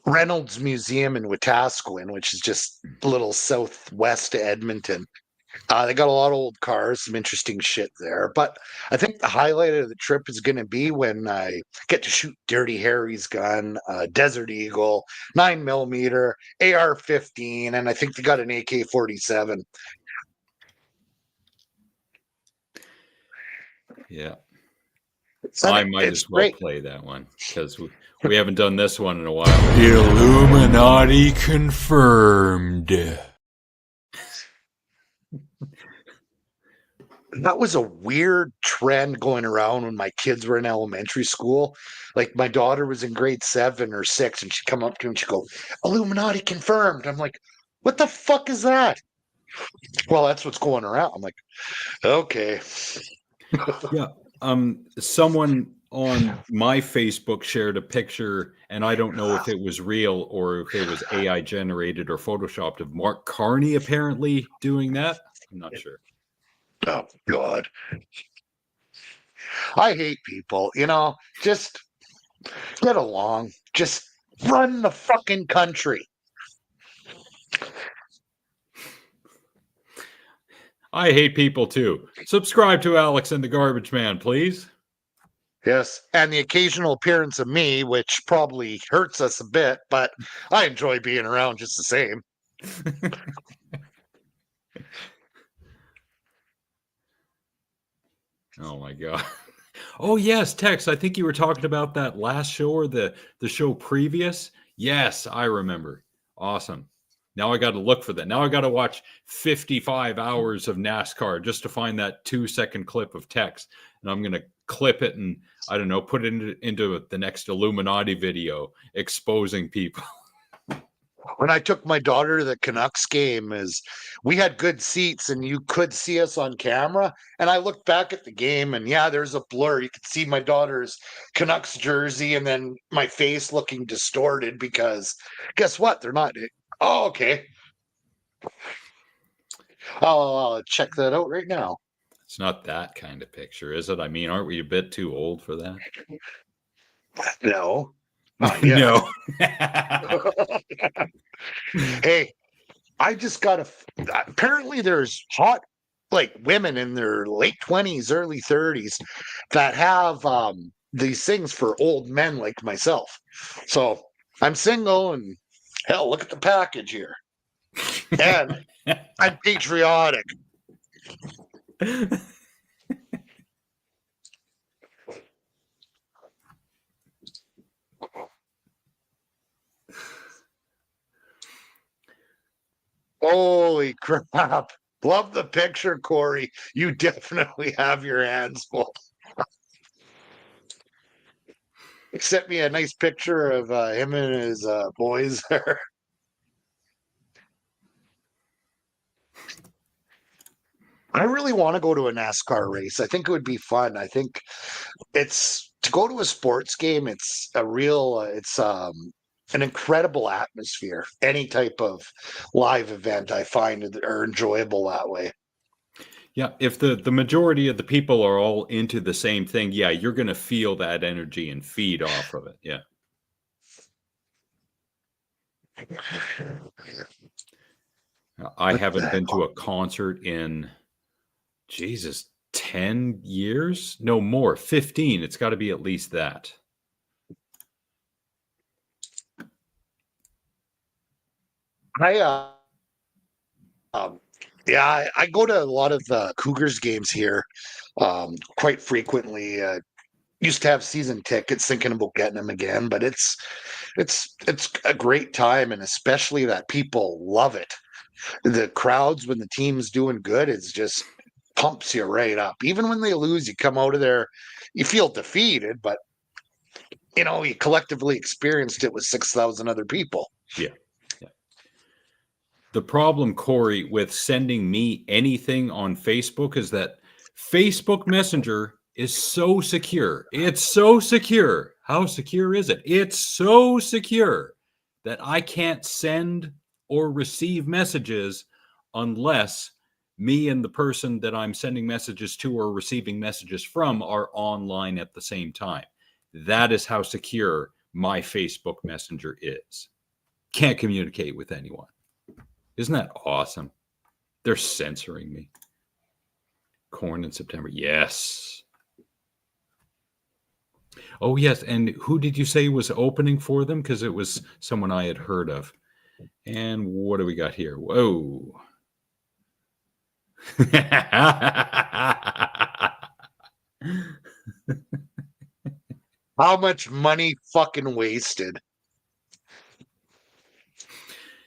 Speaker 3: Reynolds Museum in Wetaskiwin, which is just a little southwest of Edmonton. They got a lot of old cars, some interesting shit there. But I think the highlight of the trip is going to be when I get to shoot Dirty Harry's gun, Desert Eagle, 9mm, AR-15, and I think they got an AK-47.
Speaker 1: Yeah.
Speaker 3: And
Speaker 1: I might
Speaker 3: it's
Speaker 1: as well
Speaker 3: great.
Speaker 1: play that one because we haven't done this one in a while. Illuminati confirmed.
Speaker 3: That was a weird trend going around when my kids were in elementary school. Like my daughter was in grade 7 or 6, and she'd come up to me and she'd go, "Illuminati confirmed." I'm like, "What the fuck is that?" Well, that's what's going around. I'm like, okay.
Speaker 1: Yeah. Someone on my Facebook shared a picture, and I don't know if it was real or if it was AI generated or photoshopped, of Mark Carney apparently doing that. I'm not sure.
Speaker 3: Oh God. I hate people, just get along. Just run the fucking country.
Speaker 1: I hate people too. Subscribe to Alex and the Garbage Man, please.
Speaker 3: Yes. And the occasional appearance of me, which probably hurts us a bit, but I enjoy being around just the same.
Speaker 1: Oh my God. Oh yes, Tex. I think you were talking about that last show or the show previous. Yes, I remember. Awesome. Now I got to look for that. Now I got to watch 55 hours of NASCAR just to find that 2-second clip of Tex. And I'm going to clip it and, I don't know, put it into the next Illuminati video exposing people.
Speaker 3: When I took my daughter to the Canucks game, we had good seats and you could see us on camera. And I looked back at the game and yeah, there's a blur. You could see my daughter's Canucks jersey and then my face looking distorted because guess what? They're not. Oh, okay. I'll check that out right now.
Speaker 1: It's not that kind of picture, is it? I mean, aren't we a bit too old for that?
Speaker 3: No. No. Hey, I just got apparently there's hot like women in their late 20s, early 30s that have these things for old men like myself. So I'm single and hell, look at the package here. And I'm patriotic. Holy crap. Love the picture, Corey. You definitely have your hands full. He sent me a nice picture of him and his boys there. I really want to go to a NASCAR race. I think it would be fun. I think it's to go to a sports game. It's a real, it's an incredible atmosphere. Any type of live event I find are enjoyable that way.
Speaker 1: Yeah, if the majority of the people are all into the same thing, yeah, you're going to feel that energy and feed off of it. Yeah. I haven't been to a concert in, Jesus, 10 years? No more, 15. It's got to be at least that.
Speaker 3: Yeah, I go to a lot of Cougars games here quite frequently. Used to have season tickets, thinking about getting them again, but it's a great time, and especially that people love it. The crowds when the team's doing good, it's just pumps you right up. Even when they lose, you come out of there, you feel defeated, but you collectively experienced it with 6,000 other people.
Speaker 1: Yeah. The problem, Corey, with sending me anything on Facebook is that Facebook Messenger is so secure. It's so secure. How secure is it? It's so secure that I can't send or receive messages unless me and the person that I'm sending messages to or receiving messages from are online at the same time. That is how secure my Facebook Messenger is. Can't communicate with anyone. Isn't that awesome? They're censoring me. Corn in September. Yes. Oh, yes. And who did you say was opening for them? Because it was someone I had heard of. And what do we got here? Whoa.
Speaker 3: How much money fucking wasted?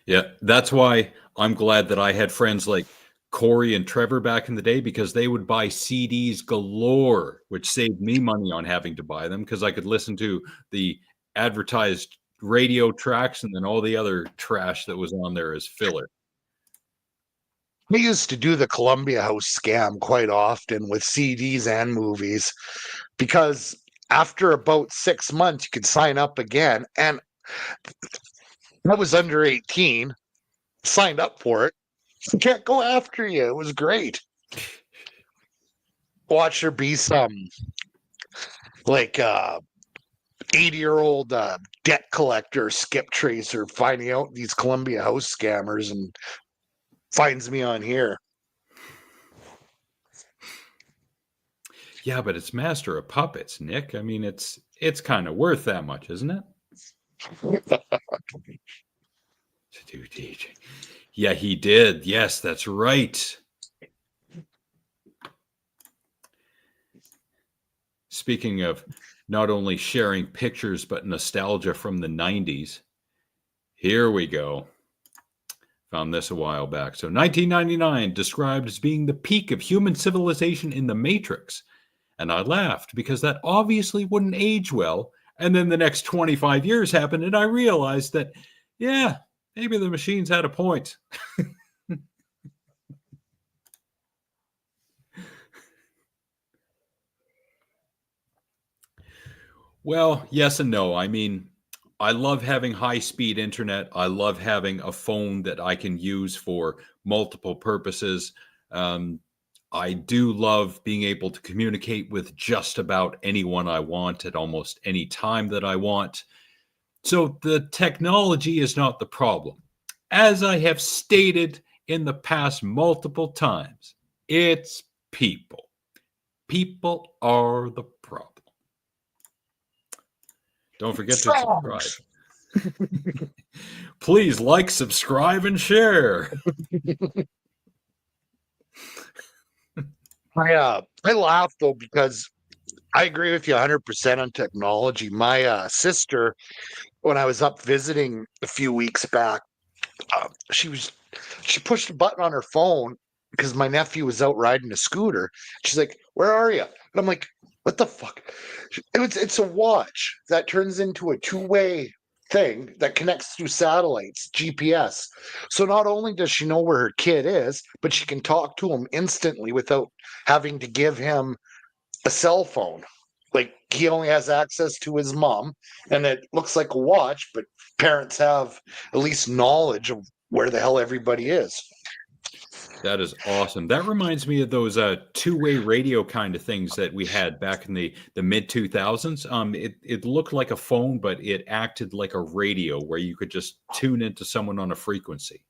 Speaker 1: Yeah, that's why I'm glad that I had friends like Corey and Trevor back in the day, because they would buy CDs galore, which saved me money on having to buy them because I could listen to the advertised radio tracks and then all the other trash that was on there as filler.
Speaker 3: We used to do the Columbia House scam quite often with CDs and movies because after about 6 months, you could sign up again. And I was under 18, signed up for it. You can't go after you. It was great. Watch there be some like 80-year-old debt collector, Skip Tracer, finding out these Columbia House scammers and finds me on here.
Speaker 1: Yeah, but it's Master of Puppets, Nick. I mean, it's kind of worth that much, isn't it? Yeah, he did. Yes, that's right. Speaking of not only sharing pictures, but nostalgia from the 90s, here we go. Found this a while back. So 1999 described as being the peak of human civilization in the Matrix. And I laughed because that obviously wouldn't age well. And then the next 25 years happened and I realized that, yeah, maybe the machines had a point. Well, yes and no. I mean, I love having high-speed internet. I love having a phone that I can use for multiple purposes. I do love being able to communicate with just about anyone I want at almost any time that I want. So the technology is not the problem. As I have stated in the past multiple times, it's people. People are the problem. Don't forget to subscribe. Please like, subscribe, and share.
Speaker 3: I laugh though because I agree with you 100% on technology. My sister, when I was up visiting a few weeks back, she pushed a button on her phone because my nephew was out riding a scooter. She's like, "Where are you?" And I'm like, "What the fuck?" It's a watch that turns into a two-way thing that connects through satellites, GPS. So not only does she know where her kid is, but she can talk to him instantly without having to give him a cell phone. Like he only has access to his mom, and it looks like a watch, but parents have at least knowledge of where the hell everybody is.
Speaker 1: That is awesome. That reminds me of those two-way radio kind of things that we had back in the mid-2000s. It looked like a phone, but it acted like a radio where you could just tune into someone on a frequency.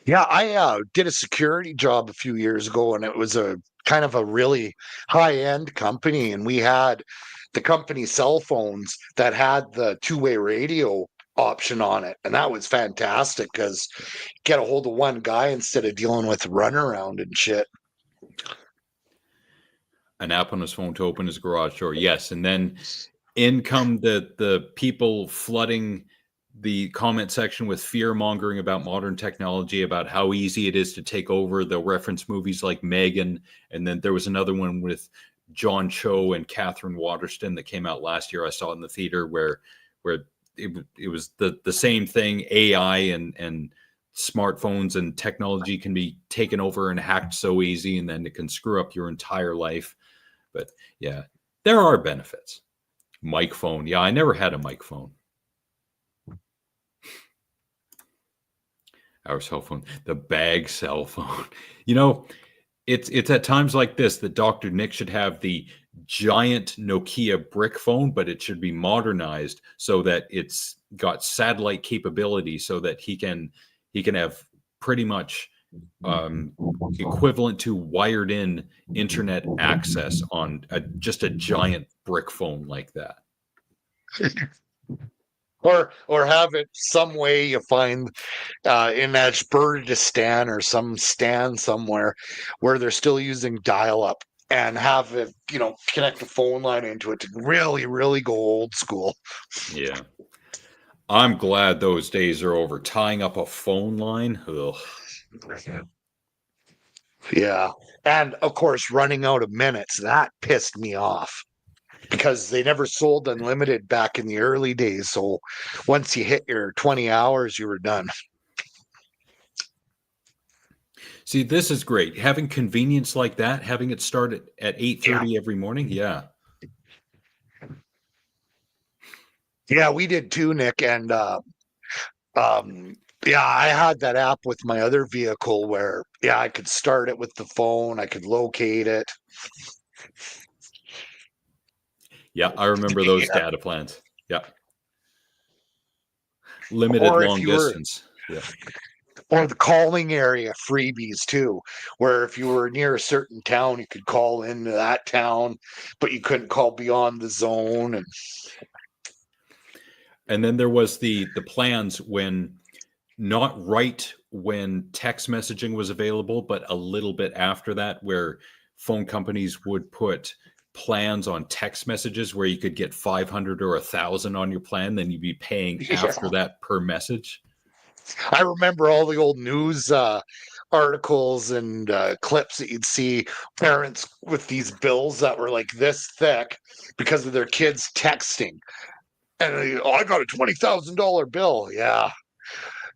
Speaker 3: Yeah, I did a security job a few years ago, and it was a kind of a really high-end company, and we had the company cell phones that had the two-way radio option on it, and that was fantastic because get a hold of one guy instead of dealing with runaround and shit.
Speaker 1: An app on his phone to open his garage door, yes, and then in come the people flooding the comment section with fear mongering about modern technology, about how easy it is to take over. They'll reference movies like Megan, and then there was another one with John Cho and Catherine Waterston that came out last year. I saw it in the theater where it was the same thing. AI and smartphones and technology can be taken over and hacked so easy, and then it can screw up your entire life. But yeah, there are benefits. Mic phone. Yeah, I never had a mic phone. Our cell phone, the bag cell phone. You know, it's at times like this that Dr. Nick should have the giant Nokia brick phone, but it should be modernized so that it's got satellite capability so that he can have pretty much equivalent to wired in internet access on just a giant brick phone like that.
Speaker 3: Or have it some way you find in that Birdstan or some stand somewhere where they're still using dial-up, and have it, connect the phone line into it to really, really go old school.
Speaker 1: Yeah. I'm glad those days are over. Tying up a phone line. Ugh.
Speaker 3: Yeah. And of course, running out of minutes, that pissed me off because they never sold unlimited back in the early days. So once you hit your 20 hours, you were done.
Speaker 1: See, this is great. Having convenience like that, having it start at 8:30 every morning. Yeah.
Speaker 3: Yeah, we did too, Nick. And yeah, I had that app with my other vehicle where, I could start it with the phone. I could locate it.
Speaker 1: Yeah, I remember those data plans. Yeah. Limited
Speaker 3: Or if
Speaker 1: long
Speaker 3: you were,
Speaker 1: distance. Yeah.
Speaker 3: or the calling area freebies too, where if you were near a certain town, you could call into that town, but you couldn't call beyond the zone.
Speaker 1: And then there was the plans when not right when text messaging was available, but a little bit after that, where phone companies would put plans on text messages where you could get 500 or 1,000 on your plan, then you'd be paying after that per message.
Speaker 3: I remember all the old news articles and clips that you'd see parents with these bills that were like this thick because of their kids texting. And I got a $20,000 bill. Yeah.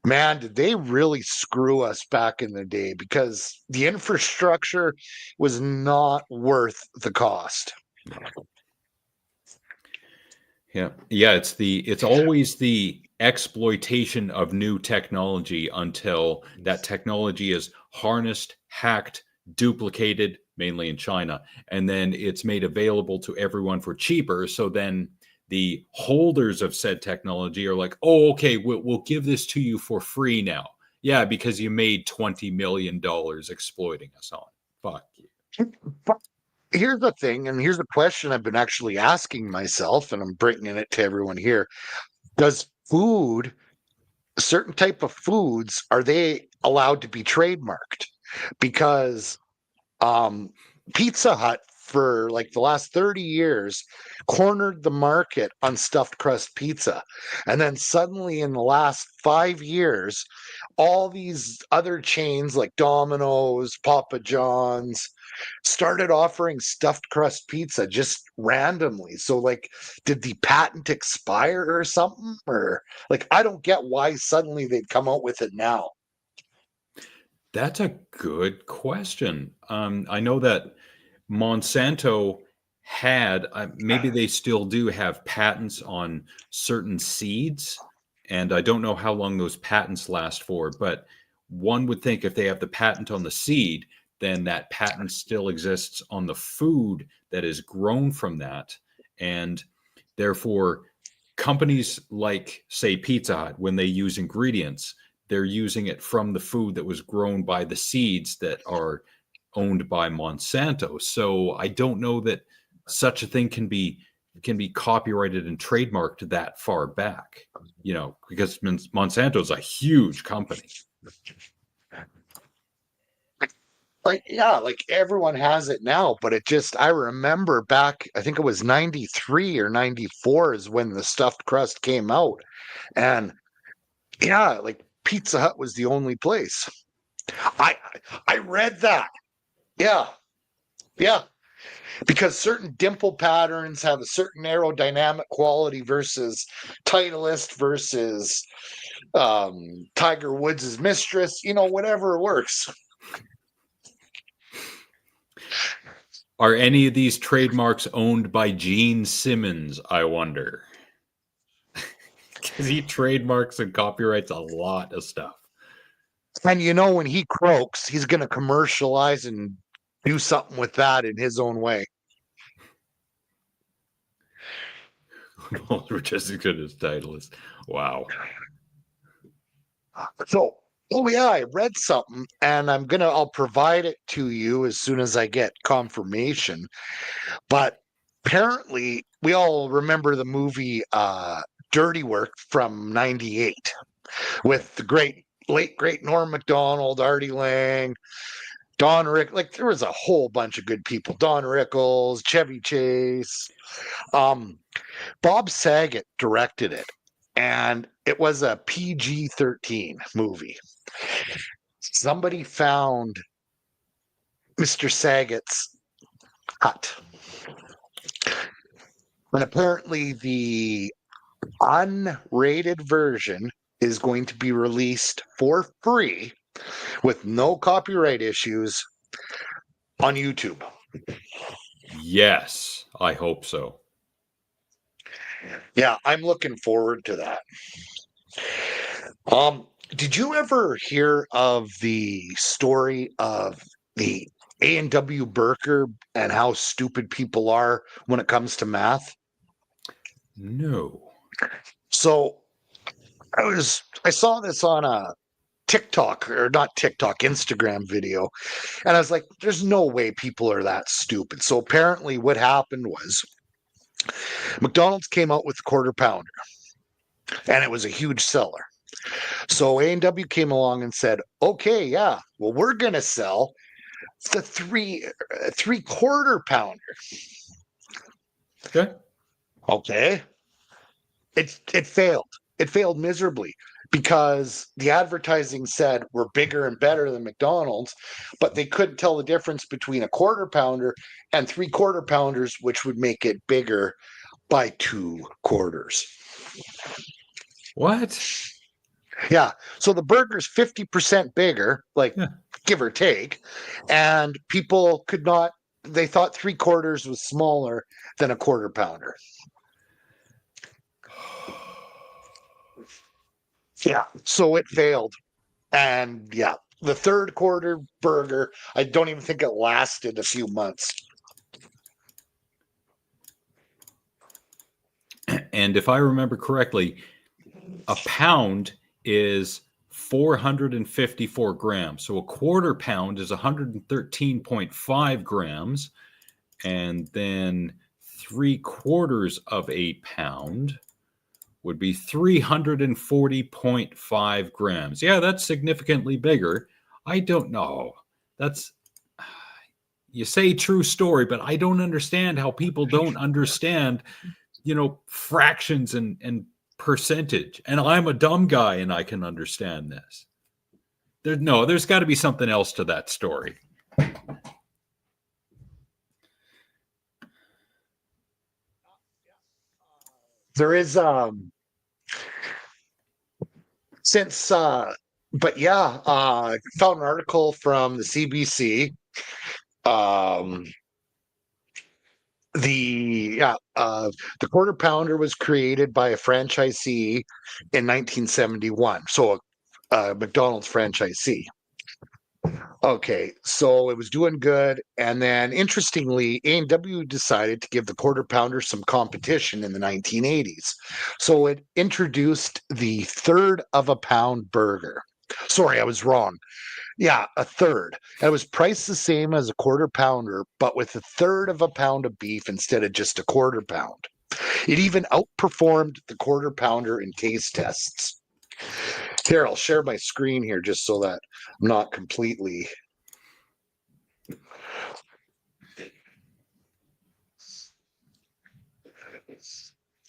Speaker 3: Man, did they really screw us back in the day, because the infrastructure was not worth the cost.
Speaker 1: Yeah. Yeah. It's always the exploitation of new technology until that technology is harnessed, hacked, duplicated, mainly in China, and then it's made available to everyone for cheaper. So then the holders of said technology are like, oh, okay, we'll give this to you for free now. Yeah, because you made $20 million exploiting us on. Fuck you.
Speaker 3: But here's the thing, and here's the question I've been actually asking myself, and I'm bringing it to everyone here. Does food, certain type of foods, are they allowed to be trademarked? Because Pizza Hut for like the last 30 years cornered the market on stuffed crust pizza. And then suddenly in the last 5 years, all these other chains like Domino's, Papa John's started offering stuffed crust pizza just randomly. So like, did the patent expire or something? Or like, I don't get why suddenly they'd come out with it now.
Speaker 1: That's a good question. I know that Monsanto had, maybe they still do have patents on certain seeds, and I don't know how long those patents last for, but one would think if they have the patent on the seed, then that patent still exists on the food that is grown from that. And therefore, companies like, say, Pizza Hut, when they use ingredients, they're using it from the food that was grown by the seeds that are owned by Monsanto. So I don't know that such a thing can be copyrighted and trademarked that far back, because Monsanto is a huge company.
Speaker 3: Like, yeah, like everyone has it now, but I remember back, I think it was 93 or 94 is when the stuffed crust came out. And yeah, like Pizza Hut was the only place. I I read that. Yeah. Yeah. Because certain dimple patterns have a certain aerodynamic quality versus Titleist versus Tiger Woods' mistress, whatever works.
Speaker 1: Are any of these trademarks owned by Gene Simmons, I wonder? Because he trademarks and copyrights a lot of stuff.
Speaker 3: And when he croaks, he's going to commercialize and do something with that in his own way.
Speaker 1: We're just as good as Titleist. Wow.
Speaker 3: So Oh yeah, I read something, and I'll provide it to you as soon as I get confirmation. But apparently, we all remember the movie Dirty Work from '98 with the late great Norm Macdonald, Artie Lang, Don Rick. Like there was a whole bunch of good people. Don Rickles, Chevy Chase. Um, Bob Saget directed it, and it was a PG-13 movie. Somebody found Mr. Saget's hut. And apparently, the unrated version is going to be released for free with no copyright issues on YouTube.
Speaker 1: Yes, I hope so.
Speaker 3: Yeah, I'm looking forward to that. Did you ever hear of the story of the A&W Burger and how stupid people are when it comes to math?
Speaker 1: No.
Speaker 3: So I saw this on a TikTok, or not TikTok, Instagram video. And I was like, there's no way people are that stupid. So apparently what happened was McDonald's came out with the quarter pounder, and it was a huge seller. So A&W came along and said, okay, yeah, well, we're going to sell the three-quarter pounder.
Speaker 1: Okay.
Speaker 3: Okay. It failed. It failed miserably because the advertising said we're bigger and better than McDonald's, but they couldn't tell the difference between a quarter pounder and three-quarter pounders, which would make it bigger by 2 quarters.
Speaker 1: What?
Speaker 3: Yeah. So the burger's 50% bigger, like
Speaker 1: Yeah.
Speaker 3: give or take, and people could not, they thought 3 quarters was smaller than a quarter pounder. Yeah. So it failed. And yeah, the third quarter burger, I don't even think it lasted a few months.
Speaker 1: And if I remember correctly, a pound is 454 grams. So a quarter pound is 113.5 grams. And then 3/4 of a pound would be 340.5 grams. Yeah, that's significantly bigger. I don't know. That's, you say true story, but I don't understand how people don't understand, fractions and percentage. And I'm a dumb guy and I can understand this. There's got to be something else to that story.
Speaker 3: There is but yeah, I found an article from the CBC. The quarter pounder was created by a franchisee in 1971. So a McDonald's franchisee. Okay, so it was doing good, and then interestingly, A&W decided to give the quarter pounder some competition in the 1980s. So it introduced the third of a pound burger. Sorry, I was wrong. Yeah, a third. And it was priced the same as a quarter pounder, but with a third of a pound of beef instead of just a quarter pound. It even outperformed the quarter pounder in taste tests. Here, I'll share my screen here just so that I'm not completely.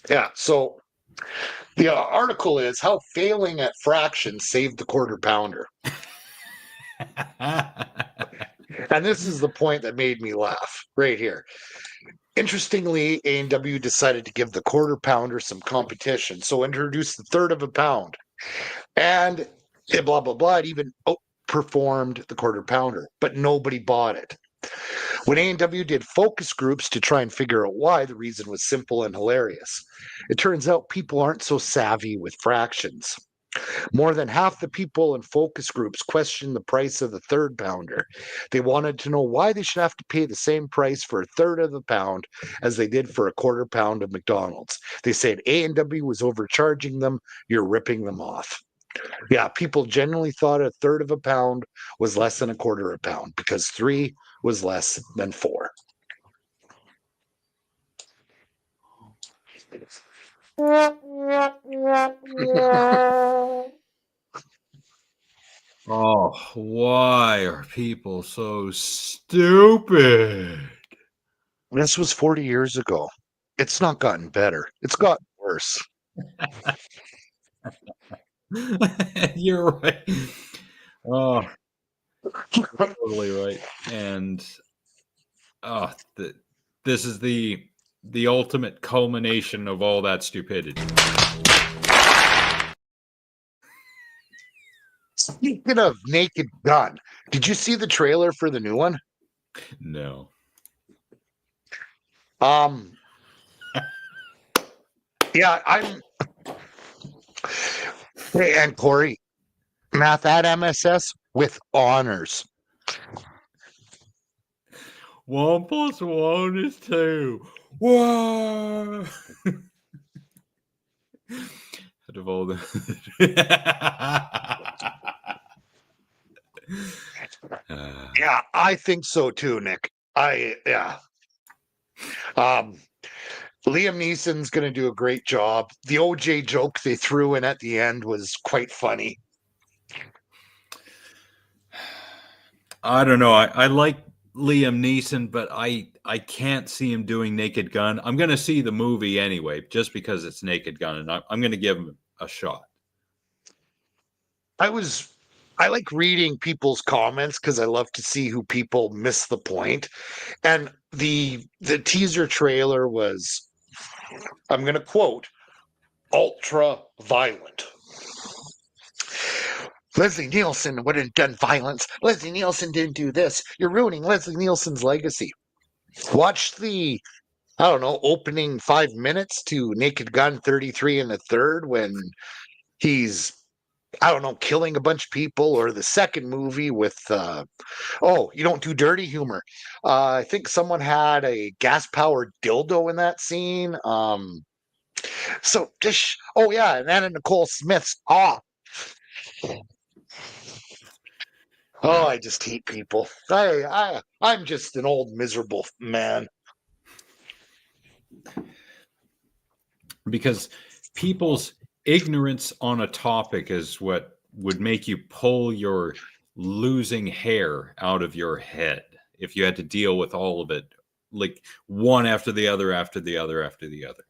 Speaker 3: Yeah, so the article is how failing at fractions saved the quarter pounder. And this is the point that made me laugh right here. Interestingly, A&W decided to give the quarter pounder some competition, so introduced the third of a pound. And blah, blah, blah, it even outperformed the quarter pounder, but nobody bought it. When A&W did focus groups to try and figure out why, the reason was simple and hilarious. It turns out people aren't so savvy with fractions. More than half the people in focus groups questioned the price of the third pounder. They wanted to know why they should have to pay the same price for a third of the pound as they did for a quarter pound of McDonald's. They said A&W was overcharging them. You're ripping them off. Yeah, people generally thought a third of a pound was less than a quarter of a pound because 3 was less than 4.
Speaker 1: Oh, why are people so stupid?
Speaker 3: This was 40 years ago. It's not gotten better. It's gotten worse.
Speaker 1: You're right. Oh, totally right. And oh, this is the ultimate culmination of all that stupidity.
Speaker 3: Speaking of Naked Gun, did you see the trailer for the new one?
Speaker 1: No.
Speaker 3: Yeah, I'm. Hey, and Corey, math at MSS with honors.
Speaker 1: 1 + 1 is 2. Whoa! Out of all the
Speaker 3: Yeah, I think so too, Nick. Yeah. Liam Neeson's going to do a great job. The OJ joke they threw in at the end was quite funny.
Speaker 1: I don't know. I like Liam Neeson, but I can't see him doing Naked Gun. I'm going to see the movie anyway, just because it's Naked Gun, and I'm going to give him a shot.
Speaker 3: I like reading people's comments because I love to see who people miss the point. And the teaser trailer was, I'm going to quote, ultra violent. Leslie Nielsen wouldn't have done violence. Leslie Nielsen didn't do this. You're ruining Leslie Nielsen's legacy. Watch the, I don't know, opening 5 minutes to Naked Gun 33 and a third when he's, I don't know, killing a bunch of people, or the second movie with, oh, you don't do dirty humor. I think someone had a gas powered dildo in that scene. So just, oh yeah, and Anna Nicole Smith's off. Oh, I just hate people. I'm just an old miserable man.
Speaker 1: Because people's ignorance on a topic is what would make you pull your losing hair out of your head if you had to deal with all of it, like one after the other, after the other, after the other.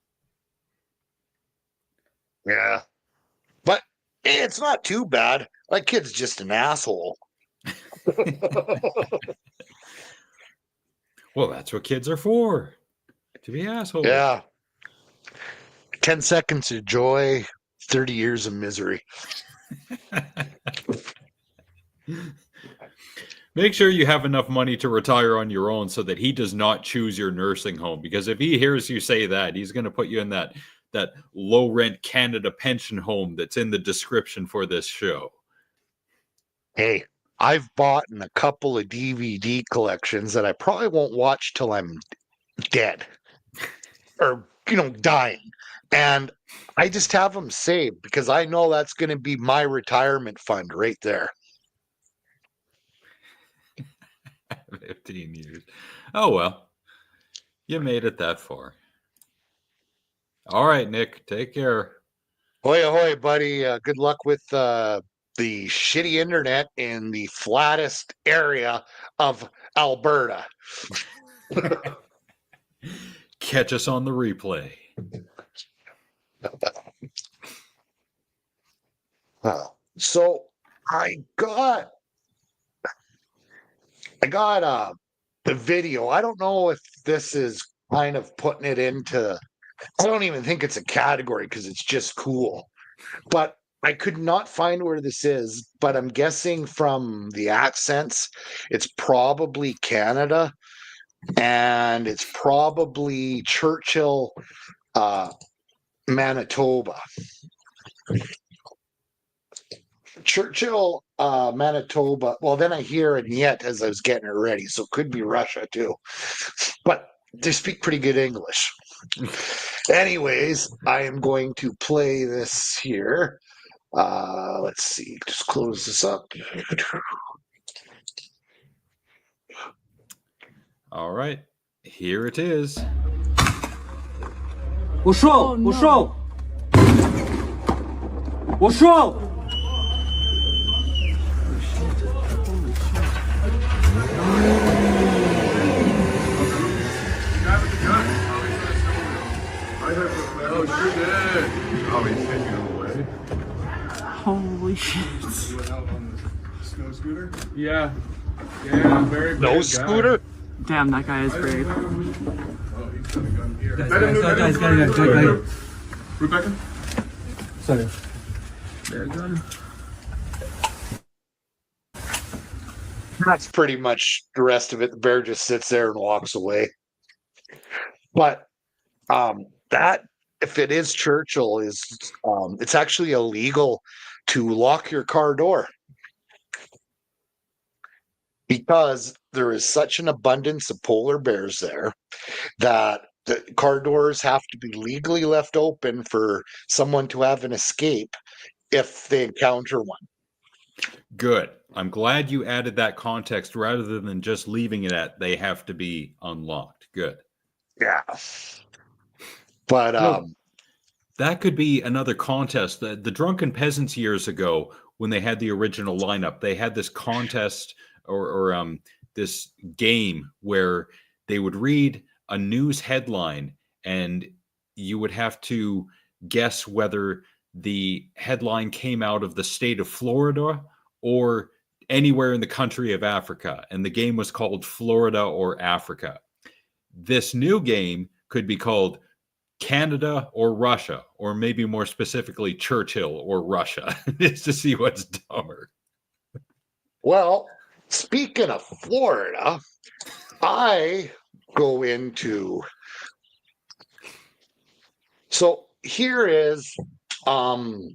Speaker 3: Yeah. But it's not too bad. My kid's just an asshole.
Speaker 1: Well, that's what kids are for, to be assholes.
Speaker 3: Yeah. 10 seconds of joy, 30 years of misery.
Speaker 1: Make sure you have enough money to retire on your own so that he does not choose your nursing home. Because if he hears you say that, he's going to put you in that low rent Canada pension home that's in the description for this show.
Speaker 3: Hey, I've bought a couple of DVD collections that I probably won't watch till I'm dead or, dying. And I just have them saved because I know that's going to be my retirement fund right there.
Speaker 1: 15 years. Oh, well. You made it that far. All right, Nick. Take care.
Speaker 3: Hoy, ahoy, buddy. Good luck with the shitty internet in the flattest area of Alberta.
Speaker 1: Catch us on the replay.
Speaker 3: So I got the video. I don't know if this is kind of putting it into, I don't even think it's a category because it's just cool. But I could not find where this is, but I'm guessing from the accents, it's probably Canada, and it's probably Churchill, Manitoba. Churchill, Manitoba. Well, then I hear it yet as I was getting it ready, so it could be Russia too. But they speak pretty good English. Anyways, I am going to play this here. Let's see. Just close this up.
Speaker 1: All right. Here it is.
Speaker 6: Ушел! Ушел! Ушел!
Speaker 5: Oh, sure did. Oh, he's taking him away.
Speaker 7: Holy shit.
Speaker 5: You went out on the snow scooter? Yeah. Yeah, very brave
Speaker 3: No
Speaker 5: guy.
Speaker 3: scooter?
Speaker 7: Damn, that guy is brave.
Speaker 5: Oh, he's got a gun here.
Speaker 6: Guys.
Speaker 5: Rebecca?
Speaker 6: Sorry.
Speaker 3: That's pretty much the rest of it. The bear just sits there and walks away. But that, if it is Churchill, is it's actually illegal to lock your car door because there is such an abundance of polar bears there that the car doors have to be legally left open for someone to have an escape if they encounter one.
Speaker 1: Good. I'm glad you added that context rather than just leaving it at they have to be unlocked. Good.
Speaker 3: Yeah. But
Speaker 1: that could be another contest. The Drunken Peasants years ago, when they had the original lineup, they had this contest or this game where they would read a news headline and you would have to guess whether the headline came out of the state of Florida or anywhere in the country of Africa. And the game was called Florida or Africa. This new game could be called Canada or Russia, or maybe more specifically Churchill or Russia, just to see what's dumber.
Speaker 3: well, speaking of Florida, I go into. So here is, we're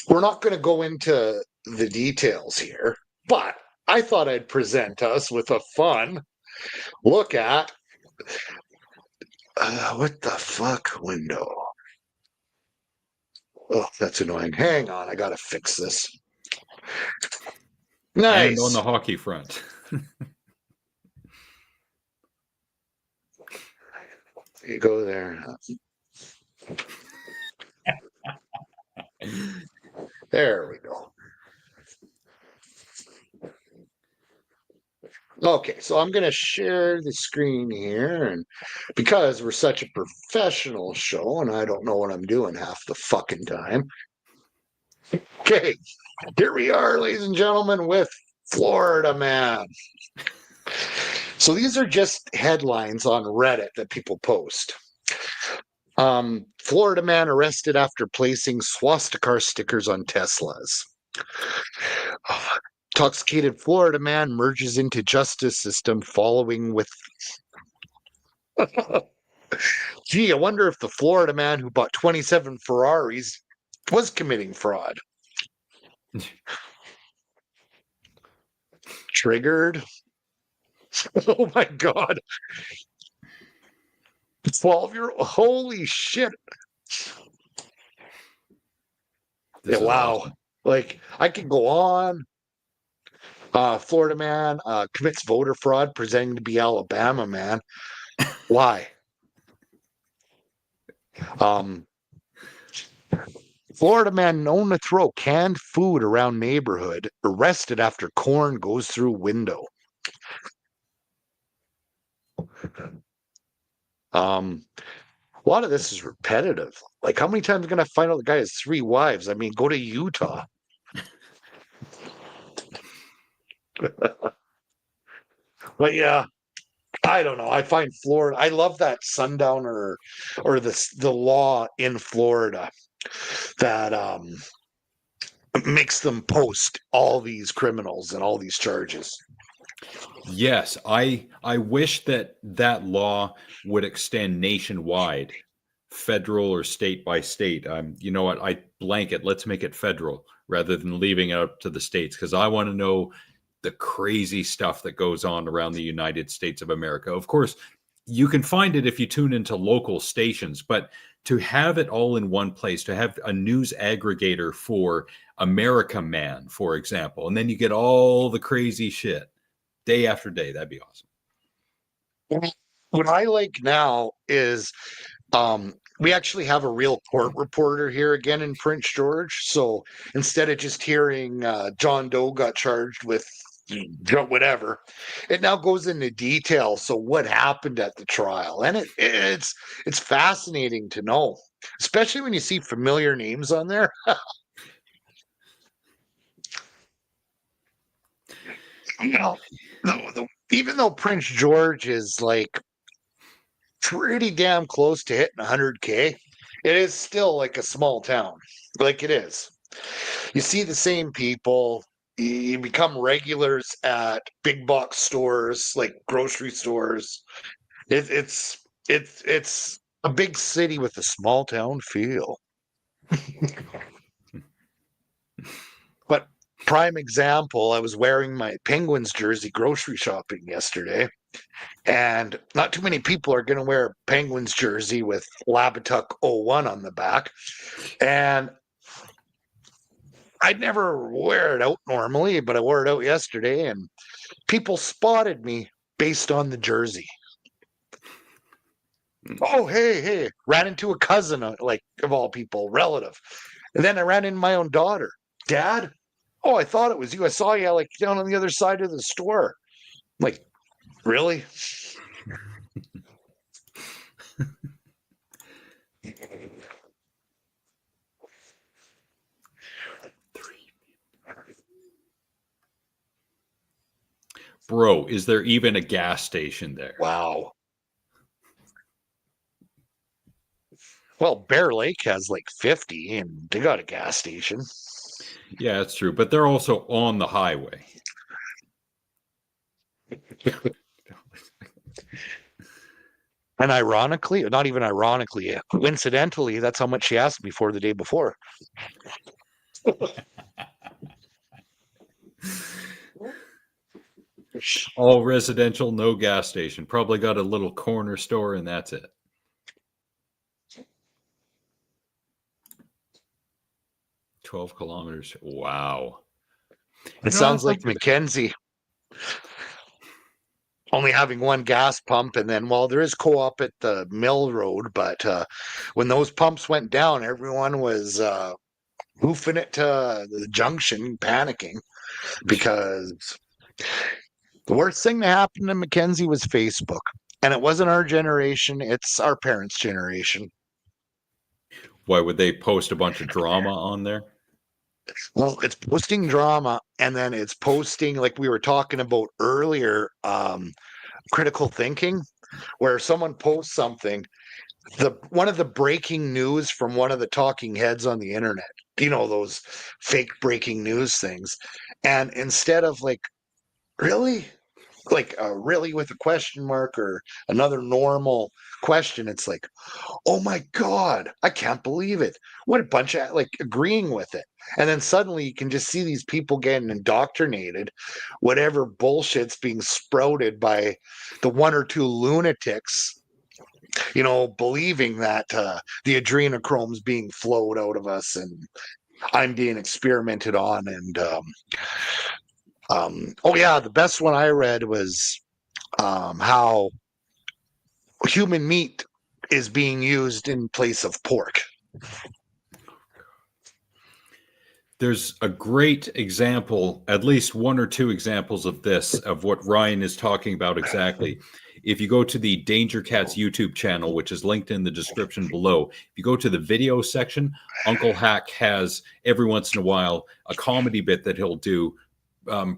Speaker 3: not going to go into the details here, but I thought I'd present us with a fun look at what the fuck window. Oh, that's annoying. Hang on, I gotta fix this. Nice.
Speaker 1: And on the hockey front.
Speaker 3: You go there. There we go. Okay, so I'm going to share the screen here, and because we're such a professional show and I don't know what I'm doing half the fucking time. Okay, here we are, ladies and gentlemen, with Florida Man. So these are just headlines on Reddit that people post. Florida man arrested after placing swastika stickers on Teslas. Intoxicated Florida man merges into justice system following with. Gee, I wonder if the Florida man who bought 27 Ferraris was committing fraud. Triggered. Oh my God. 12-year-old. Holy shit. Yeah, wow.
Speaker 1: Awesome.
Speaker 3: Like, I could go on. Florida man commits voter fraud pretending to be Alabama man. Why? Florida man known to throw canned food around neighborhood arrested after corn goes through window. A lot of this is repetitive. Like, how many times am I gonna find out the guy has 3 wives? I mean, go to Utah. But yeah, I don't know. I find Florida. I love that sundowner or the law in Florida that makes them post all these criminals and all these charges.
Speaker 1: Yes, I wish that law would extend nationwide, federal or state by state. You know what? I blanket. Let's make it federal rather than leaving it up to the states, because I want to know the crazy stuff that goes on around the United States of America. Of course, you can find it if you tune into local stations, but to have it all in one place, to have a news aggregator for America Man, for example, and then you get all the crazy shit day after day. That'd be awesome.
Speaker 3: What I like now is we actually have a real court reporter here again in Prince George. So instead of just hearing John Doe got charged with whatever, it now goes into detail. So what happened at the trial, and it's fascinating to know, especially when you see familiar names on there. You know, even though Prince George is like pretty damn close to hitting 100K, it is still like a small town. Like it is. You see the same people. You become regulars at big box stores, like grocery stores. It's a big city with a small town feel. But prime example, I was wearing my Penguins jersey grocery shopping yesterday. And not too many people are going to wear a Penguins jersey with Labatuk 01 on the back. And I'd never wear it out normally, but I wore it out yesterday, and people spotted me based on the jersey. Oh, hey, ran into a cousin, like, of all people, relative. And then I ran into my own daughter. Dad? Oh, I thought it was you. I saw you, like, down on the other side of the store. I'm like, really?
Speaker 1: Bro, is there even a gas station there?
Speaker 3: Wow. Well, Bear Lake has like 50, and they got a gas station.
Speaker 1: Yeah, that's true. But they're also on the highway.
Speaker 3: And ironically, not even ironically, coincidentally, that's how much she asked me for the day before.
Speaker 1: All residential, no gas station. Probably got a little corner store, and that's it. "12 kilometers. Wow.
Speaker 3: It sounds like Mackenzie. Only having one gas pump, and then, well, there is co-op at the Mill Road, but when those pumps went down, everyone was hoofing it to the junction, panicking, because the worst thing that happened to Mackenzie was Facebook. And it wasn't our generation, it's our parents' generation.
Speaker 1: Why would they post a bunch of drama on there?
Speaker 3: Well, it's posting drama, and then it's posting, like we were talking about earlier, critical thinking, where someone posts something, one of the breaking news from one of the talking heads on the internet, you know, those fake breaking news things. And instead of like, really? Like really with a question mark or another normal question, it's like, oh my God, I can't believe it. What a bunch of, like, agreeing with it. And then suddenly you can just see these people getting indoctrinated, whatever bullshit's being sprouted by the one or two lunatics, you know, believing that the adrenochrome's being flowed out of us and I'm being experimented on. And oh yeah, the best one I read was how human meat is being used in place of pork.
Speaker 1: There's a great example, at least one or two examples of this, of what Ryan is talking about exactly. If you go to the Danger Cats YouTube channel, which is linked in the description below, if you go to the video section, Uncle Hack has every once in a while a comedy bit that he'll do,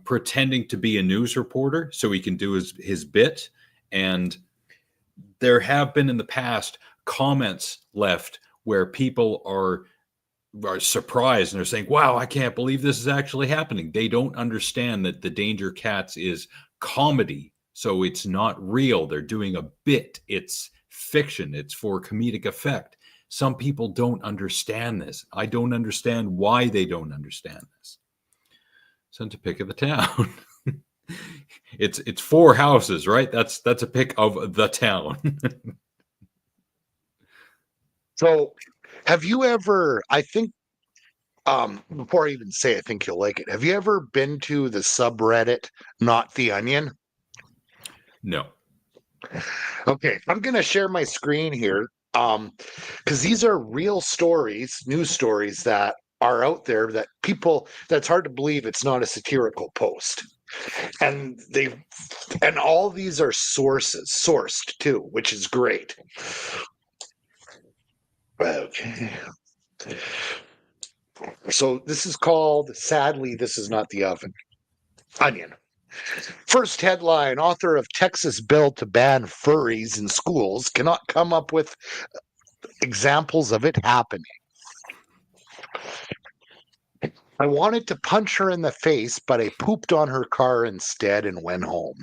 Speaker 1: pretending to be a news reporter so he can do his bit. And there have been in the past comments left where people are surprised and they're saying, wow, I can't believe this is actually happening. They don't understand that the Danger Cats is comedy. So it's not real. They're doing a bit. It's fiction. It's for comedic effect. Some people don't understand this. I don't understand why they don't understand this. Sent a pic of the town. It's 4 houses, right? That's a pic of the town.
Speaker 3: So, have you ever? I think before I even say, I think you'll like it. Have you ever been to the subreddit Not the Onion?
Speaker 1: No.
Speaker 3: Okay, I'm gonna share my screen here. Because these are real stories, news stories that are out there that people that's hard to believe it's not a satirical post. And all these are sourced too, which is great. Okay. So this is called, sadly, this is not the oven. Onion. First headline, author of Texas bill to ban furries in schools cannot come up with examples of it happening. I wanted to punch her in the face, but I pooped on her car instead and went home.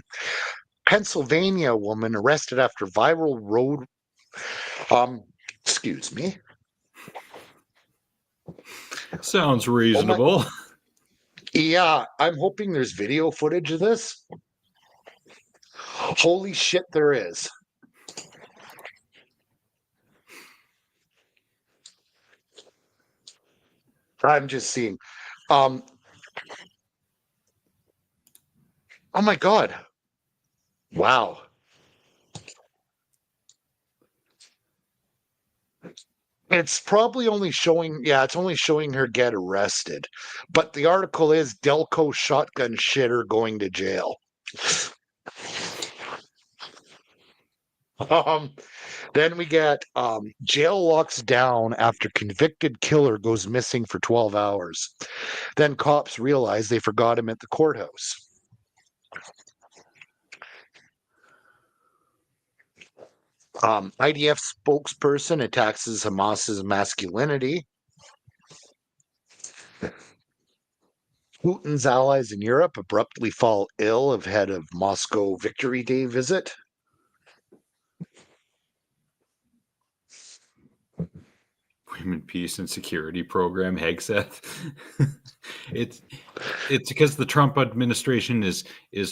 Speaker 3: Pennsylvania woman arrested after viral road. Excuse me.
Speaker 1: Sounds reasonable.
Speaker 3: Yeah, I'm hoping there's video footage of this. Holy shit, there is. I'm just seeing. Oh my God. Wow. It's probably only showing, yeah, it's only showing her get arrested. But the article is Delco shotgun shitter going to jail. Then we get jail locks down after convicted killer goes missing for 12 hours. Then cops realize they forgot him at the courthouse. IDF spokesperson attacks Hamas's masculinity. Putin's allies in Europe abruptly fall ill ahead of Moscow Victory Day visit.
Speaker 1: Women, Peace, and Security Program, Hegseth. it's because the Trump administration is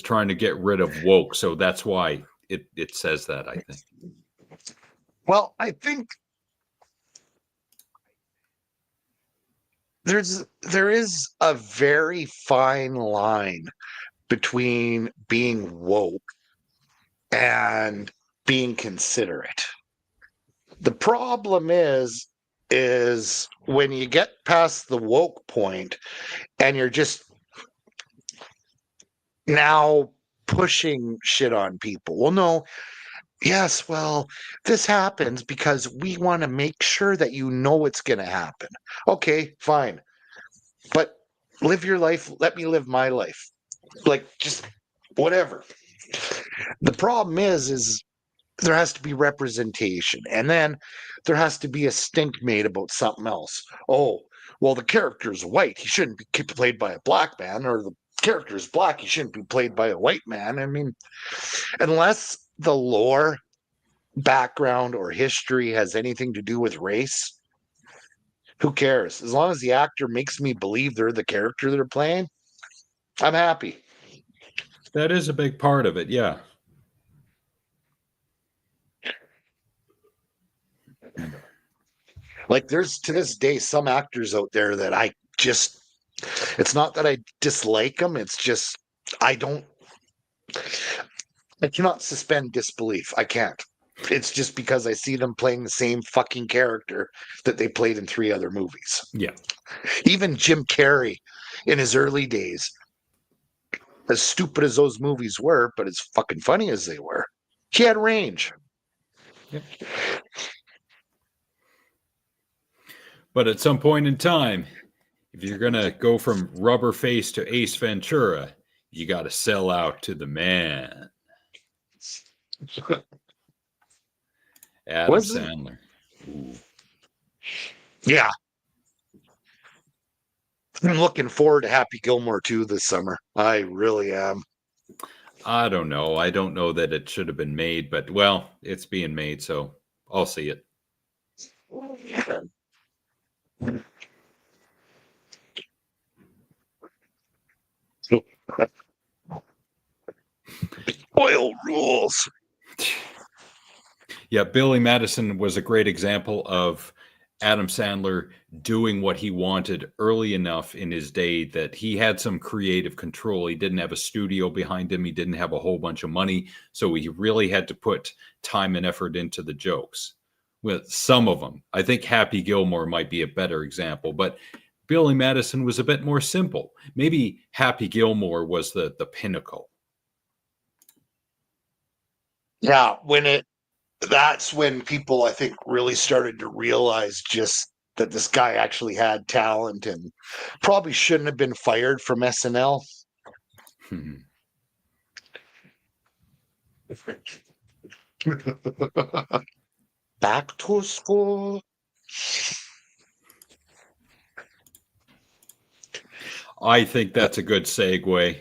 Speaker 1: trying to get rid of woke, so that's why it says that, I think.
Speaker 3: Well, I think there is a very fine line between being woke and being considerate. The problem is when you get past the woke point and you're just now pushing shit on people. Well, no, yes, well, this happens because we want to make sure that you know it's going to happen. Okay, fine. But live your life. Let me live my life. Like, just whatever. The problem is there has to be representation. And then there has to be a stink made about something else. Oh, well, the character's white. He shouldn't be played by a black man, or the character's black. He shouldn't be played by a white man. I mean, unless the lore, background, or history has anything to do with race, who cares? As long as the actor makes me believe they're the character they're playing, I'm happy.
Speaker 1: That is a big part of it, yeah.
Speaker 3: Like, there's to this day some actors out there that I just, it's not that I dislike them, it's just I cannot suspend disbelief. I can't. It's just because I see them playing the same fucking character that they played in 3 other movies.
Speaker 1: Yeah.
Speaker 3: Even Jim Carrey in his early days, as stupid as those movies were, but as fucking funny as they were, he had range.
Speaker 1: Yep. But at some point in time, if you're going to go from Rubber Face to Ace Ventura, you got to sell out to the man. Adam Sandler. Ooh.
Speaker 3: Yeah. I'm looking forward to Happy Gilmore 2 this summer. I really am.
Speaker 1: I don't know. I don't know that it should have been made, but, well, it's being made, so I'll see it.
Speaker 3: Oil rules.
Speaker 1: Yeah, Billy Madison was a great example of Adam Sandler doing what he wanted early enough in his day that he had some creative control. He didn't have a studio behind him. He didn't have a whole bunch of money. So he really had to put time and effort into the jokes. With some of them, I think Happy Gilmore might be a better example, but Billy Madison was a bit more simple. Maybe Happy Gilmore was the pinnacle.
Speaker 3: Yeah, that's when people, I think, really started to realize just that this guy actually had talent and probably shouldn't have been fired from SNL. Back to school.
Speaker 1: I think that's a good segue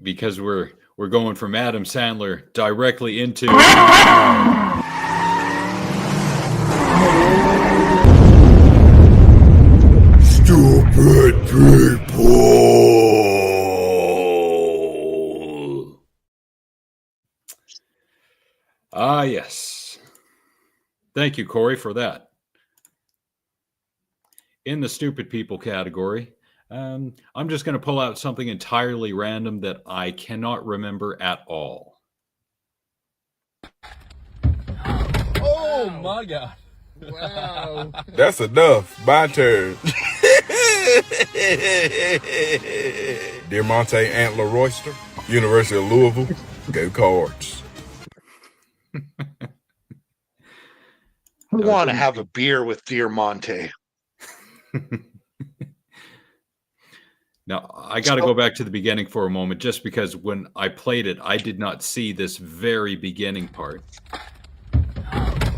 Speaker 1: because we're going from Adam Sandler directly into
Speaker 2: Stupid people.
Speaker 1: Ah, yes. Thank you, Corey, for that. In the stupid people category, I'm just going to pull out something entirely random that I cannot remember at all.
Speaker 8: Oh my God.
Speaker 4: Wow.
Speaker 9: That's enough. My turn. Dear Monte Antler Royster, University of Louisville, go Cards.
Speaker 3: I want to have a beer with Dear Monte.
Speaker 1: Now, I got to go back to the beginning for a moment, just because when I played it, I did not see this very beginning part.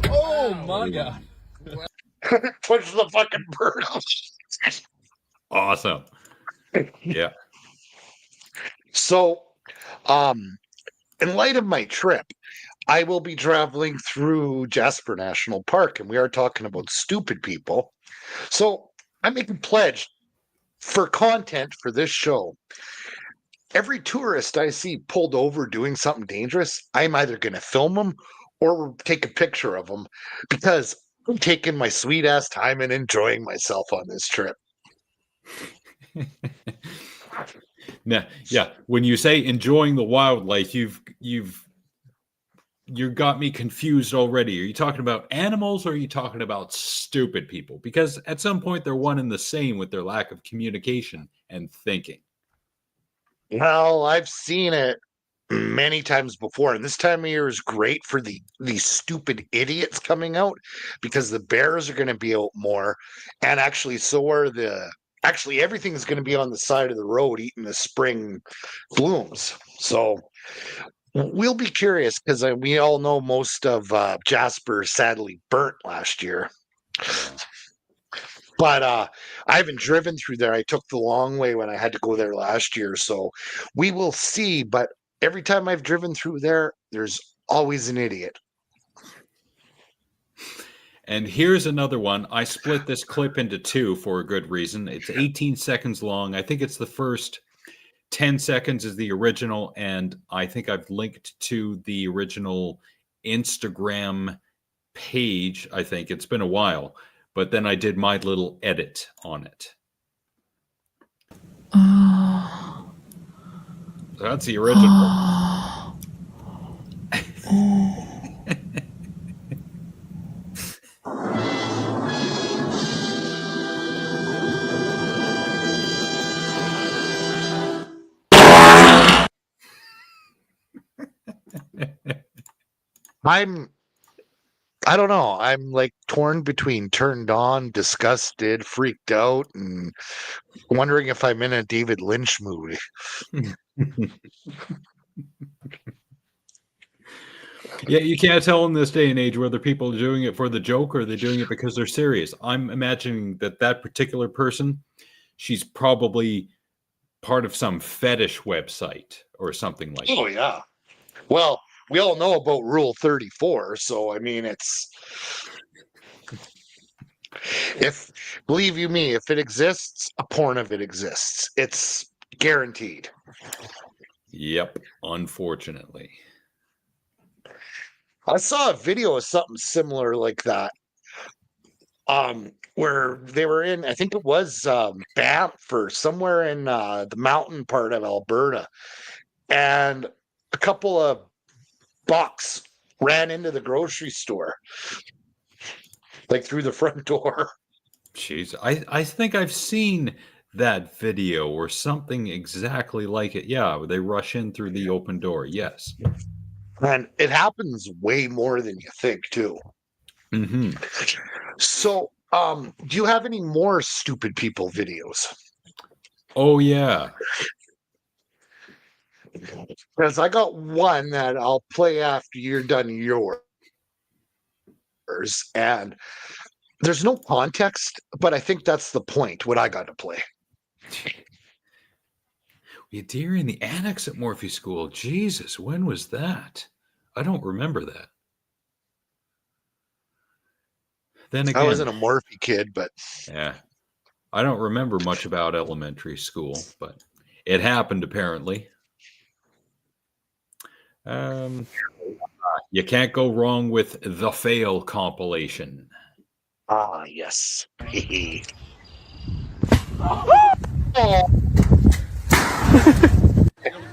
Speaker 8: Oh my God.
Speaker 3: Push the fucking bird off.
Speaker 1: Awesome. Yeah.
Speaker 3: So, in light of my trip, I will be traveling through Jasper National Park, and we are talking about stupid people. So, I make a pledge for content for this show. Every tourist I see pulled over doing something dangerous, I'm either going to film them or take a picture of them because I'm taking my sweet ass time and enjoying myself on this trip.
Speaker 1: Now, yeah, when you say enjoying the wildlife, you got me confused already. Are you talking about animals or are you talking about stupid people? Because at some point they're one and the same with their lack of communication and thinking.
Speaker 3: Well, I've seen it many times before, and this time of year is great for these stupid idiots coming out because the bears are going to be out more, and actually everything's going to be on the side of the road eating the spring blooms. So we'll be curious because we all know most of Jasper sadly burnt last year. But I haven't driven through there. I took the long way when I had to go there last year. So we will see. But every time I've driven through there, there's always an idiot.
Speaker 1: And here's another one. I split this clip into two for a good reason. It's 18 seconds long. I think it's the first 10 seconds is the original. And I think I've linked to the original Instagram page. I think it's been a while. But then I did my little edit on it. So that's the original.
Speaker 3: I don't know. I'm like torn between turned on, disgusted, freaked out, and wondering if I'm in a David Lynch movie.
Speaker 1: Yeah, you can't tell in this day and age whether people are doing it for the joke or they're doing it because they're serious. I'm imagining that particular person, she's probably part of some fetish website or something like that.
Speaker 3: Oh, yeah. Well, we all know about Rule 34, so I mean, believe you me, if it exists, a porn of it exists. It's guaranteed.
Speaker 1: Yep, unfortunately.
Speaker 3: I saw a video of something similar like that. Where they were in, I think it was Banff or somewhere in the mountain part of Alberta, and a couple of bucks ran into the grocery store, like through the front door.
Speaker 1: Jeez, I think I've seen that video or something exactly like it. Yeah, they rush in through the open door. Yes.
Speaker 3: And it happens way more than you think, too.
Speaker 1: Mm-hmm.
Speaker 3: So, do you have any more stupid people videos?
Speaker 1: Oh yeah.
Speaker 3: Because I got one that I'll play after you're done yours. And there's no context, but I think that's the point, what I got to play.
Speaker 1: A deer in the annex at Morphe School. Jesus, when was that? I don't remember that. Then again,
Speaker 3: I wasn't a Morphe kid, but
Speaker 1: yeah, I don't remember much about elementary school, but it happened apparently. You can't go wrong with the fail compilation.
Speaker 3: yes.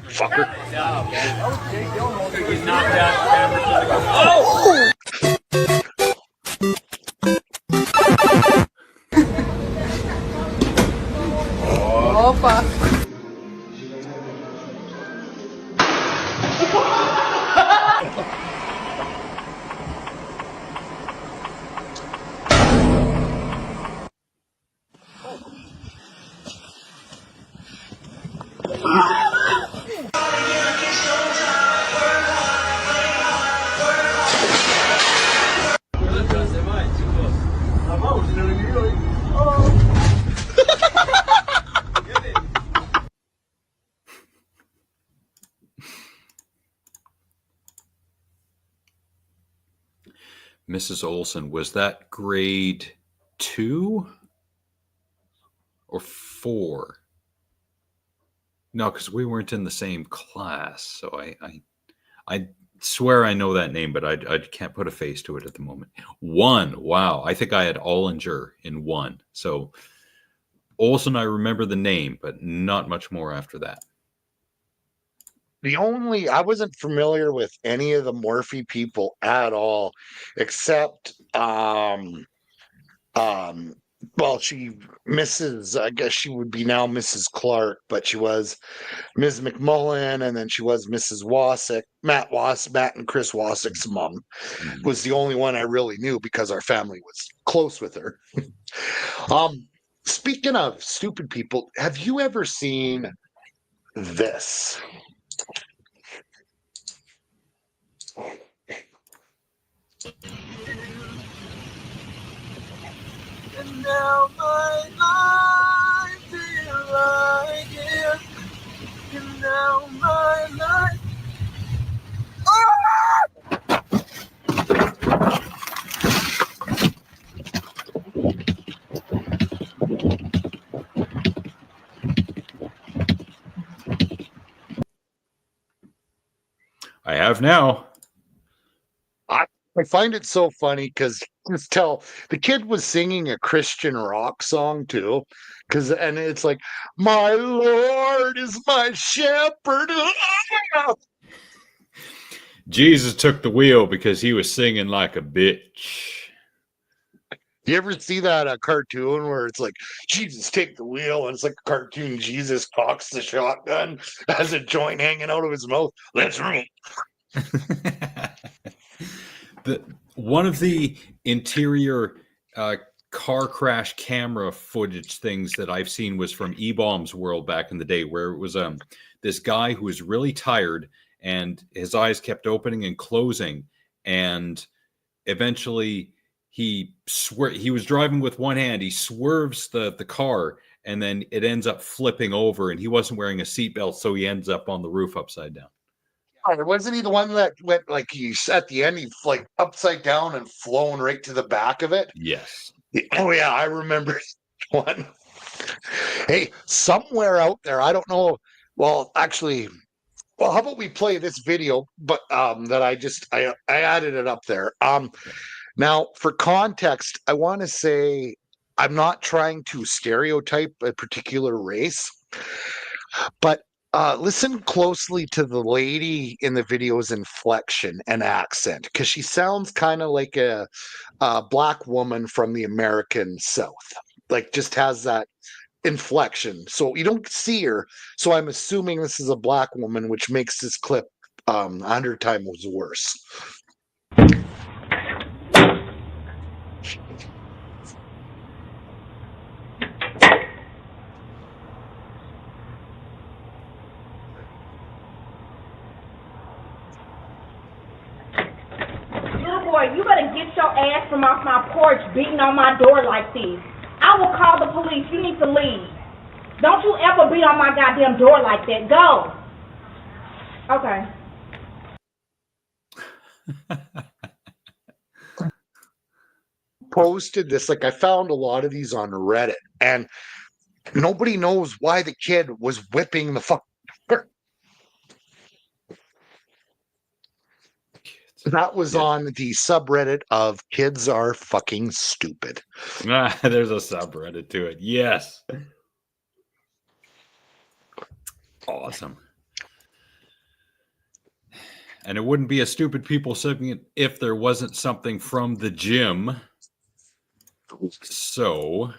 Speaker 3: Fucker.
Speaker 8: He's knocked out. Oh!
Speaker 10: Oh, fuck.
Speaker 1: Mrs. Olson, was that grade 2 or 4? No, because we weren't in the same class. So I swear I know that name, but I can't put a face to it at the moment. 1. Wow. I think I had Ollinger in 1. So Olson, I remember the name, but not much more after that.
Speaker 3: I wasn't familiar with any of the Morphe people at all, except well, I guess she would be now Mrs. Clark, but she was Ms. McMullen, and then she was Mrs. Wasick. Matt and Chris Wasick's mom was the only one I really knew because our family was close with her. Speaking of stupid people, have you ever seen this?
Speaker 11: And now my life is like it. And now my life.
Speaker 1: I have now.
Speaker 3: I find it so funny because just tell the kid was singing a Christian rock song too, and it's like, "My Lord is my shepherd."
Speaker 1: Jesus took the wheel because he was singing like a bitch.
Speaker 3: You ever see that cartoon where it's like, Jesus take the wheel, and it's like a cartoon Jesus cocks the shotgun, has a joint hanging out of his mouth. Let's roll.
Speaker 1: One of the interior car crash camera footage things that I've seen was from E-Bomb's World back in the day, where it was this guy who was really tired and his eyes kept opening and closing, and eventually he was driving with one hand, he swerves the car, and then it ends up flipping over, and he wasn't wearing a seatbelt, so he ends up on the roof upside down.
Speaker 3: Wasn't he the one that went like at the end, he like upside down and flown right to the back of it?
Speaker 1: Yes.
Speaker 3: Oh yeah, I remember one. Hey, somewhere out there, I don't know. Well, actually, Well, how about we play this video, but that I added it up there. Now for context, I want to say I'm not trying to stereotype a particular race, but listen closely to the lady in the video's inflection and accent, because she sounds kind of like a black woman from the American South. Like, just has that inflection. So you don't see her. So I'm assuming this is a black woman, which makes this clip 100 times worse.
Speaker 12: Little boy, you better get your ass from off my porch beating on my door like this. I will call the police. You need to leave. Don't you ever beat on my goddamn door like that. Go. Okay.
Speaker 3: Posted this, like, I found a lot of these on Reddit, and nobody knows why the kid was whipping the fuck. That was on the subreddit of Kids Are Fucking Stupid.
Speaker 1: There's a subreddit to it. Yes. Awesome. And it wouldn't be a stupid people segment if there wasn't something from the gym. So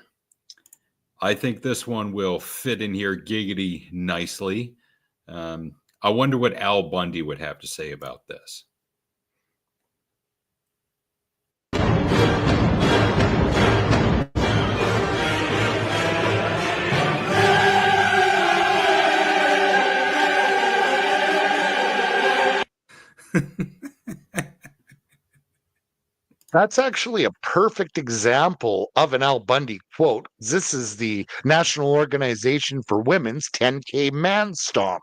Speaker 1: I think this one will fit in here giggity nicely. I wonder what Al Bundy would have to say about this.
Speaker 3: That's actually a perfect example of an Al Bundy quote. This is the National Organization for Women's 10K Man Stomp.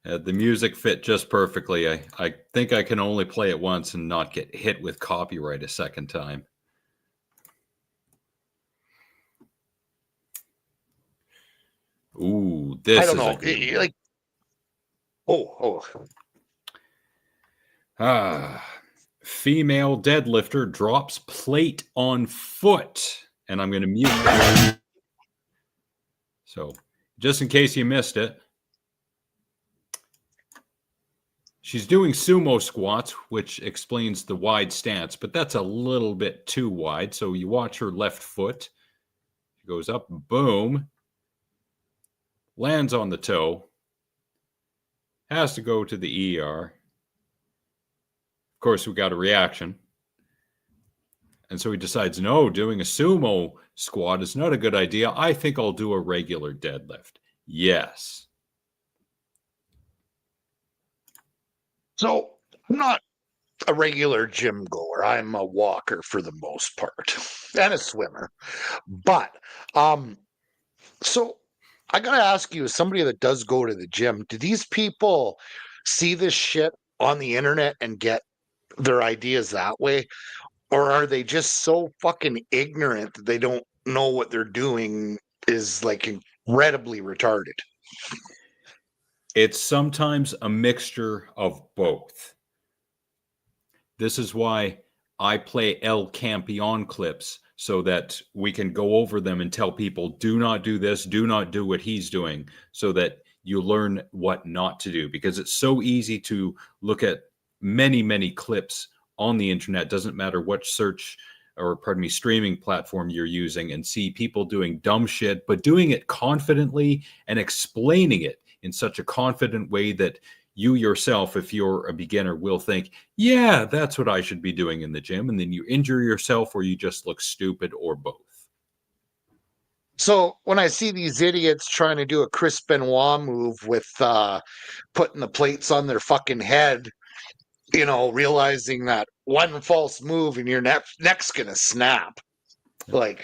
Speaker 1: The music fit just perfectly. I think I can only play it once and not get hit with copyright a second time. Ooh, this
Speaker 3: I don't
Speaker 1: is
Speaker 3: know.
Speaker 1: Female deadlifter drops plate on foot. And I'm going to mute it. So, just in case you missed it, she's doing sumo squats, which explains the wide stance, but that's a little bit too wide. So you watch her left foot. She goes up, boom, lands on the toe, has to go to the ER. Of course, we got a reaction. And so he decides, no, doing a sumo squat is not a good idea. I think I'll do a regular deadlift. Yes.
Speaker 3: So I'm not a regular gym goer. I'm a walker for the most part and a swimmer. But so I got to ask you, as somebody that does go to the gym, do these people see this shit on the internet and get their ideas that way? Or are they just so fucking ignorant that they don't know what they're doing is like incredibly retarded?
Speaker 1: It's sometimes a mixture of both. This is why I play El Campeon clips so that we can go over them and tell people, do not do this, do not do what he's doing, so that you learn what not to do. Because it's so easy to look at many, many clips on the internet, doesn't matter what search or streaming platform you're using, and see people doing dumb shit, but doing it confidently and explaining it in such a confident way that you yourself, if you're a beginner, will think, yeah, that's what I should be doing in the gym. And then you injure yourself or you just look stupid, or both.
Speaker 3: So when I see these idiots trying to do a Chris Benoit move with putting the plates on their fucking head, you know, realizing that one false move and your neck's gonna snap. Like,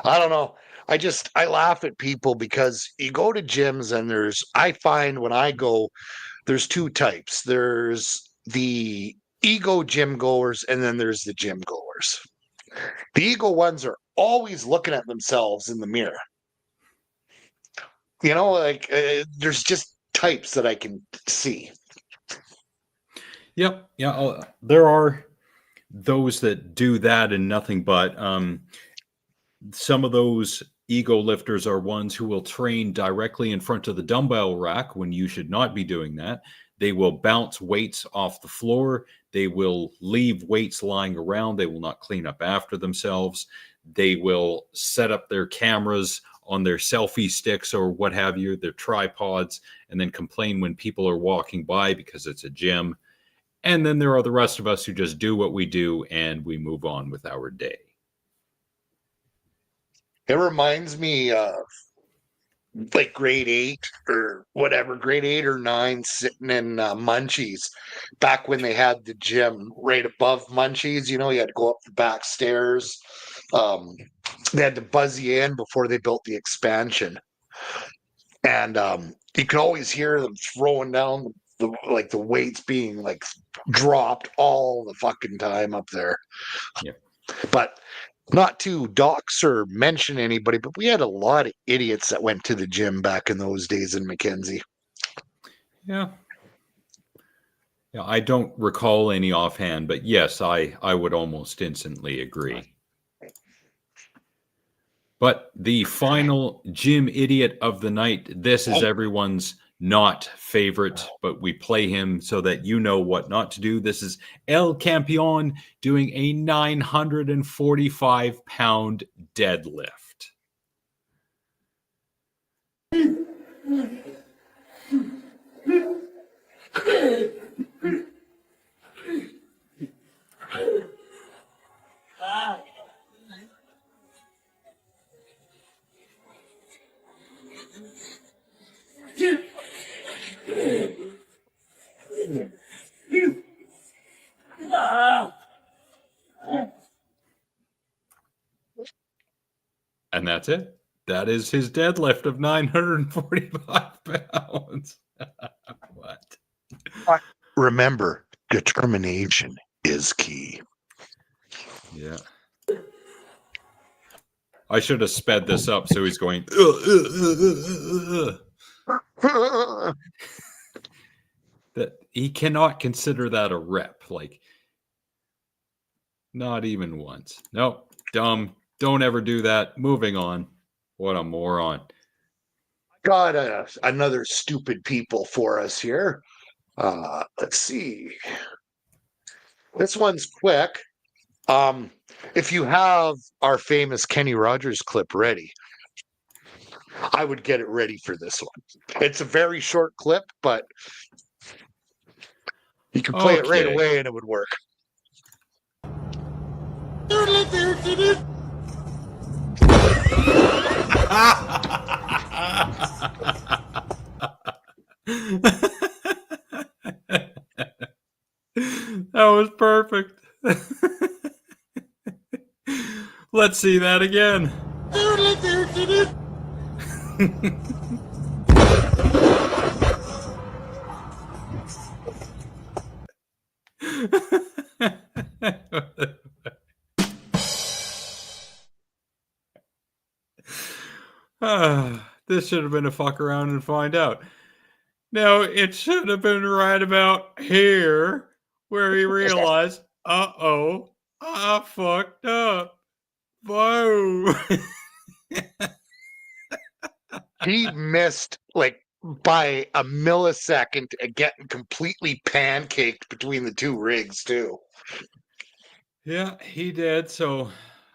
Speaker 3: I don't know. I laugh at people because you go to gyms and I find when I go, there's two types. There's the ego gym goers and then there's the gym goers. The ego ones are always looking at themselves in the mirror. You know, like there's just types that I can see.
Speaker 1: Yep. Yeah. There are those that do that and nothing but. Some of those ego lifters are ones who will train directly in front of the dumbbell rack when you should not be doing that. They will bounce weights off the floor. They will leave weights lying around. They will not clean up after themselves. They will set up their cameras on their selfie sticks or what have you, their tripods, and then complain when people are walking by because it's a gym. And then there are the rest of us who just do what we do and we move on with our day.
Speaker 3: It reminds me of like grade 8 or whatever, grade 8 or 9, sitting in Munchies back when they had the gym right above Munchies. You know, you had to go up the back stairs. They had to buzz you in before they built the expansion. And you could always hear them throwing down the weights being like dropped all the fucking time up there.
Speaker 1: Yep.
Speaker 3: But not to dox or mention anybody, but we had a lot of idiots that went to the gym back in those days in Mackenzie.
Speaker 1: Yeah. Yeah, I don't recall any offhand, but yes, I would almost instantly agree. But the final gym idiot of the night, this is everyone's not favorite, but we play him so that you know what not to do. This is El Campeon doing a 945-pound deadlift. And that's it. That is his deadlift of 945 pounds. What?
Speaker 2: Remember, determination is key.
Speaker 1: Yeah. I should have sped this up so he's going. That he cannot consider that a rep. Like, not even once. Nope. Dumb. Don't ever do that. Moving on. What a moron.
Speaker 3: Got another stupid people for us here. Let's see. This one's quick. If you have our famous Kenny Rogers clip ready, I would get it ready for this one. It's a very short clip, but you can play it right away and it would work.
Speaker 1: That was perfect. Let's see that again. This should have been a fuck around and find out. No, it should have been right about here where he realized, uh-oh, I fucked up. Whoa.
Speaker 3: He missed like by a millisecond and getting completely pancaked between the two rigs too.
Speaker 1: Yeah, he did. So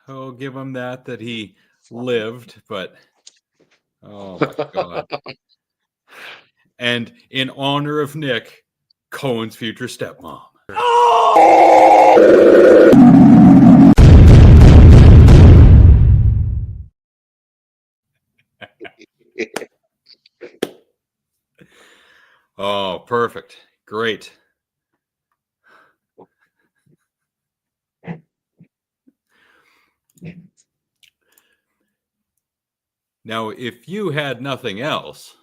Speaker 1: I'll give him that he lived, but oh my God. And in honor of Nick, Cohen's future stepmom. Oh, perfect. Great. Now, if you had nothing else,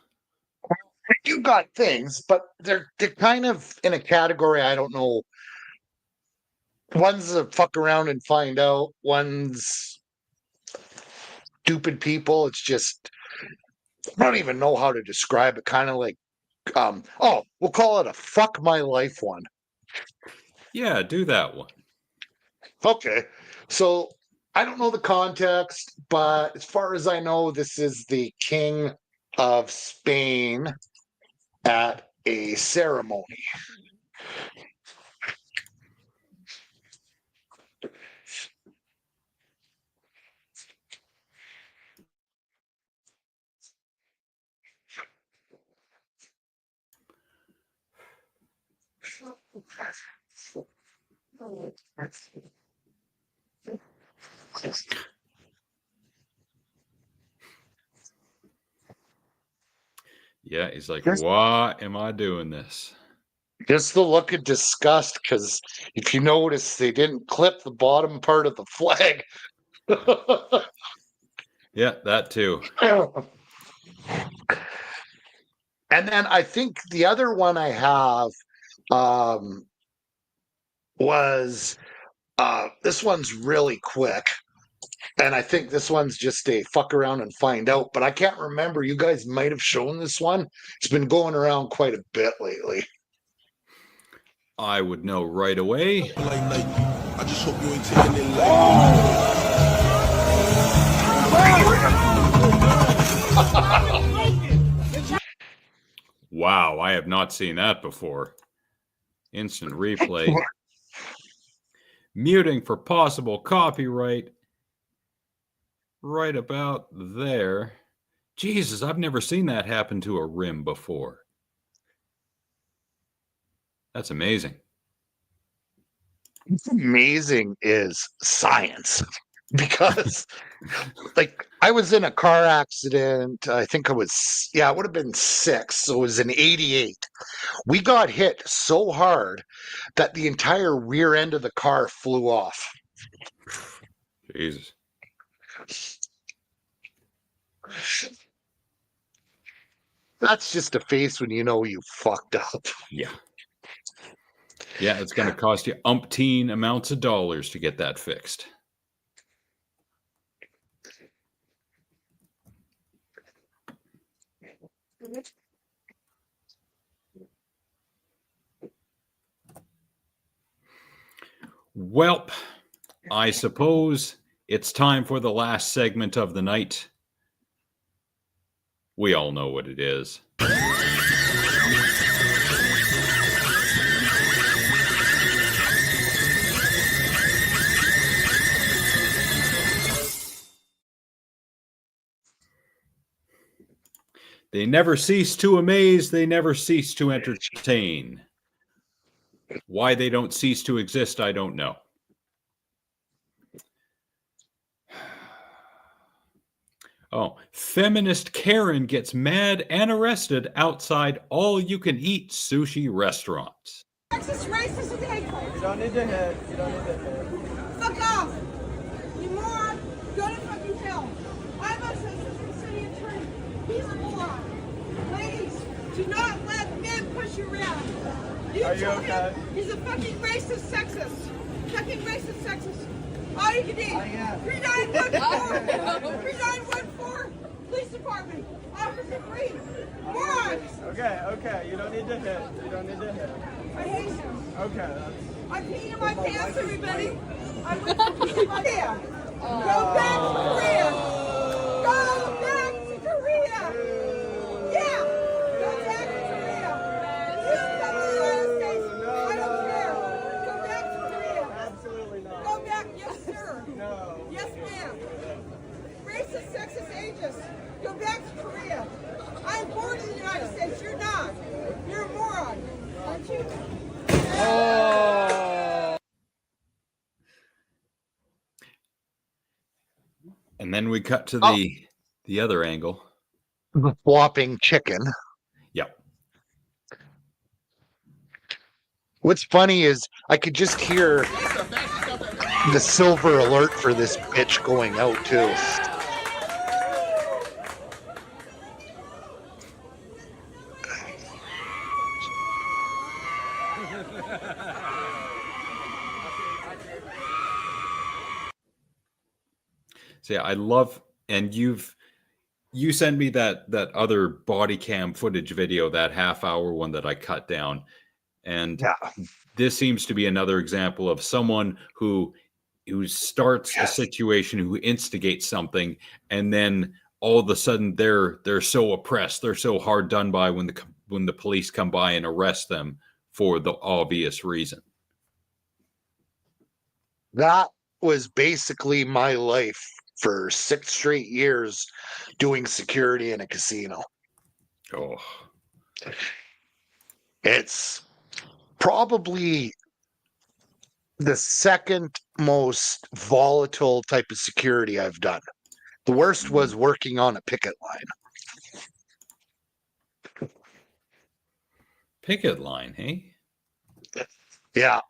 Speaker 3: you got things, but they're kind of in a category I don't know One's a fuck around and find out. One's stupid people. It's just, I don't even know how to describe it. Kind of like, we'll call it a fuck my life one.
Speaker 1: Yeah, do that one.
Speaker 3: Okay. So I don't know the context, but as far as I know, this is the King of Spain at a ceremony.
Speaker 1: Yeah, he's like, why am I doing this?
Speaker 3: Just the look of disgust, because if you notice, they didn't clip the bottom part of the flag.
Speaker 1: Yeah, that too.
Speaker 3: And then I think the other one I have was this one's really quick. And I think this one's just a fuck around and find out. But I can't remember. You guys might have shown this one. It's been going around quite a bit lately.
Speaker 1: I would know right away.
Speaker 13: I just hope you ain't taking it
Speaker 1: Wow, I have not seen that before. Instant replay. Muting for possible copyright. Right about there. Jesus, I've never seen that happen to a rim before. That's amazing.
Speaker 3: What's amazing is science. Because like I was in a car accident. I think it would have been 6. So it was in 88. We got hit so hard that the entire rear end of the car flew off.
Speaker 1: Jesus.
Speaker 3: That's just a face when you know you fucked up.
Speaker 1: Yeah. Yeah, it's going to cost you umpteen amounts of dollars to get that fixed. Well, I suppose it's time for the last segment of the night. We all know what it is. They never cease to amaze, they never cease to entertain. Why they don't cease to exist, I don't know. Oh, feminist Karen gets mad and arrested outside all-you-can-eat sushi restaurants.
Speaker 10: Sexist, racist, and hateful.
Speaker 6: You don't need to hit. You don't need to hit.
Speaker 10: Fuck off. You moron. Go to fucking hell. I'm a assistant city attorney. He's a moron. Ladies, do not let men push you around.
Speaker 6: Are you okay?
Speaker 10: He's a fucking racist, sexist. Fucking racist, sexist. All you can eat. 3914. 3914. Police department. Officer Green. Morons.
Speaker 6: Okay. You don't need to hit. You don't need to hit.
Speaker 10: I hate him.
Speaker 6: Okay.
Speaker 10: I'm peeing in my pants, everybody. I'm going to pee in my pants. Go back to Korea. Go back to Korea. Yeah. Go back to Korea. You come to the United States. I don't care. Go back to Korea.
Speaker 6: Absolutely not.
Speaker 10: Go back. Yes, sir.
Speaker 6: No.
Speaker 10: Yes, ma'am. Racist, sexist, ageist. Go back to Korea. I'm born in the United States. You're not. You're a moron. Aren't you?
Speaker 1: And then we cut to the other angle.
Speaker 3: The flopping chicken.
Speaker 1: Yep.
Speaker 3: What's funny is I could just hear the silver alert for this bitch going out too.
Speaker 1: See, I love, and you sent me that other body cam footage video, that half-hour one that I cut down, and this seems to be another example of someone who starts a situation, who instigates something, and then all of a sudden they're so oppressed, they're so hard done by when the police come by and arrest them for the obvious reason.
Speaker 3: That was basically my life for 6 straight years doing security in a casino.
Speaker 1: Oh.
Speaker 3: It's probably the second most volatile type of security I've done. The worst was working on a picket line.
Speaker 1: Picket line, hey?
Speaker 3: Yeah,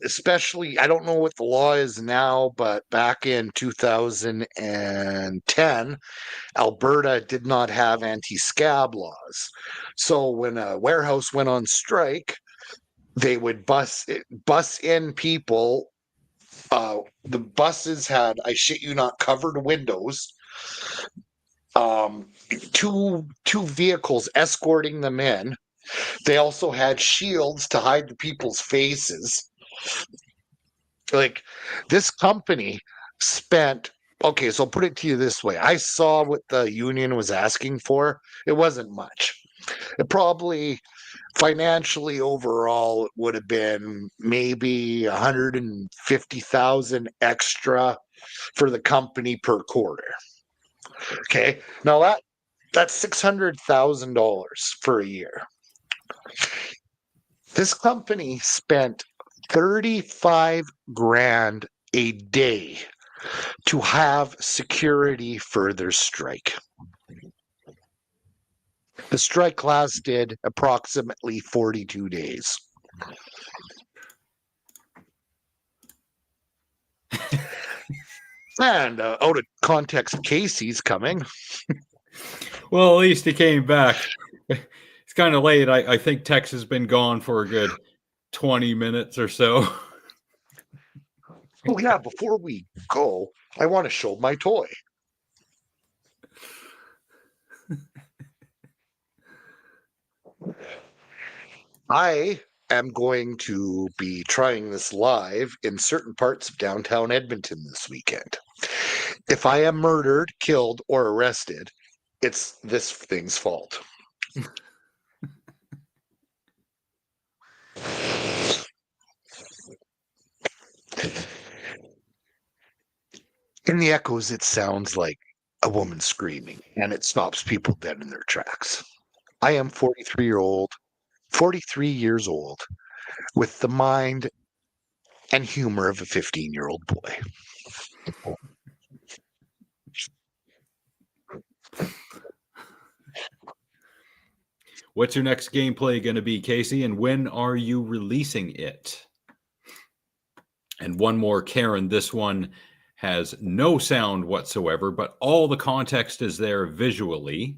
Speaker 3: especially, I don't know what the law is now, but back in 2010, Alberta did not have anti-scab laws. So when a warehouse went on strike, they would bus in people. The buses had, I shit you not, covered windows. Two vehicles escorting them in. They also had shields to hide the people's faces. Like, this company spent, okay, so I'll put it to you this way. I saw what the union was asking for. It wasn't much. It probably, financially overall, it would have been maybe 150,000 extra for the company per quarter. Okay, now that's $600,000 for a year. This company spent 35 grand a day to have security for their strike. The strike lasted approximately 42 days. And out of context, Casey's coming.
Speaker 1: Well, at least he came back. It's kind of late. I think Tex has been gone for a good 20 minutes or so.
Speaker 3: Oh, yeah, before we go, I want to show my toy. I am going to be trying this live in certain parts of downtown Edmonton this weekend. If I am murdered, killed, or arrested, it's this thing's fault. In the echoes, it sounds like a woman screaming, and it stops people dead in their tracks. I am 43 years old, with the mind and humor of a 15-year-old boy.
Speaker 1: What's your next gameplay going to be, Casey? And when are you releasing it? And one more, Karen. This one has no sound whatsoever, but all the context is there visually.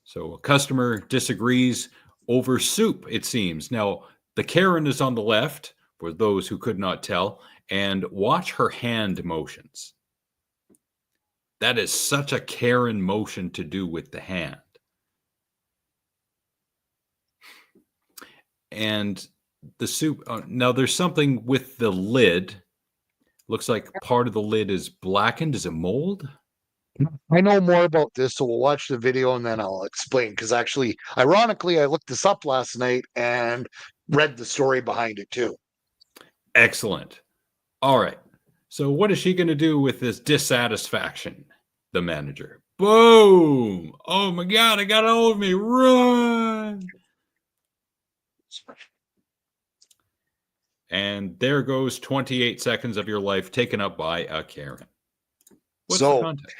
Speaker 1: So a customer disagrees over soup, it seems. Now, the Karen is on the left, for those who could not tell, and watch her hand motions. That is such a Karen motion to do with the hand. And the soup, now there's something with the lid. Looks like part of the lid is blackened. Is it mold?
Speaker 3: I know more about this, so we'll watch the video and then I'll explain. Because actually, ironically, I looked this up last night and read the story behind it too.
Speaker 1: Excellent. All right. So what is she going to do with this dissatisfaction? The manager. Boom! Oh my God, I got it over me. Run! And there goes 28 seconds of your life taken up by a Karen. What's the context?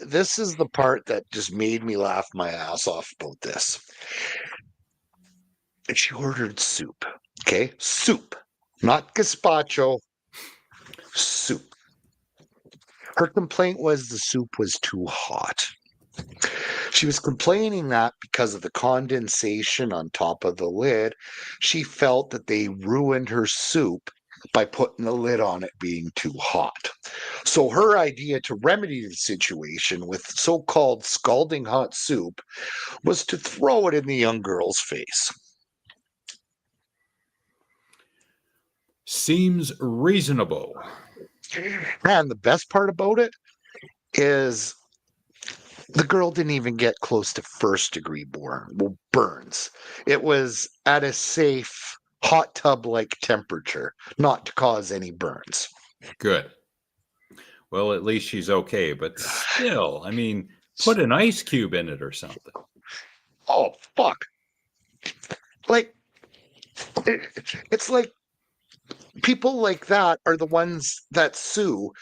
Speaker 3: This is the part that just made me laugh my ass off about this. And she ordered soup. Okay? Soup. Not gazpacho. Soup. Her complaint was the soup was too hot. She was complaining that because of the condensation on top of the lid, she felt that they ruined her soup by putting the lid on it being too hot. So her idea to remedy the situation with so-called scalding hot soup was to throw it in the young girl's face.
Speaker 1: Seems reasonable.
Speaker 3: And the best part about it is the girl didn't even get close to first-degree burns. It was at a safe hot tub-like temperature, not to cause any burns.
Speaker 1: Good. Well, at least she's okay, but still, I mean, put an ice cube in it or something.
Speaker 3: Oh, fuck. Like, it's like people like that are the ones that sue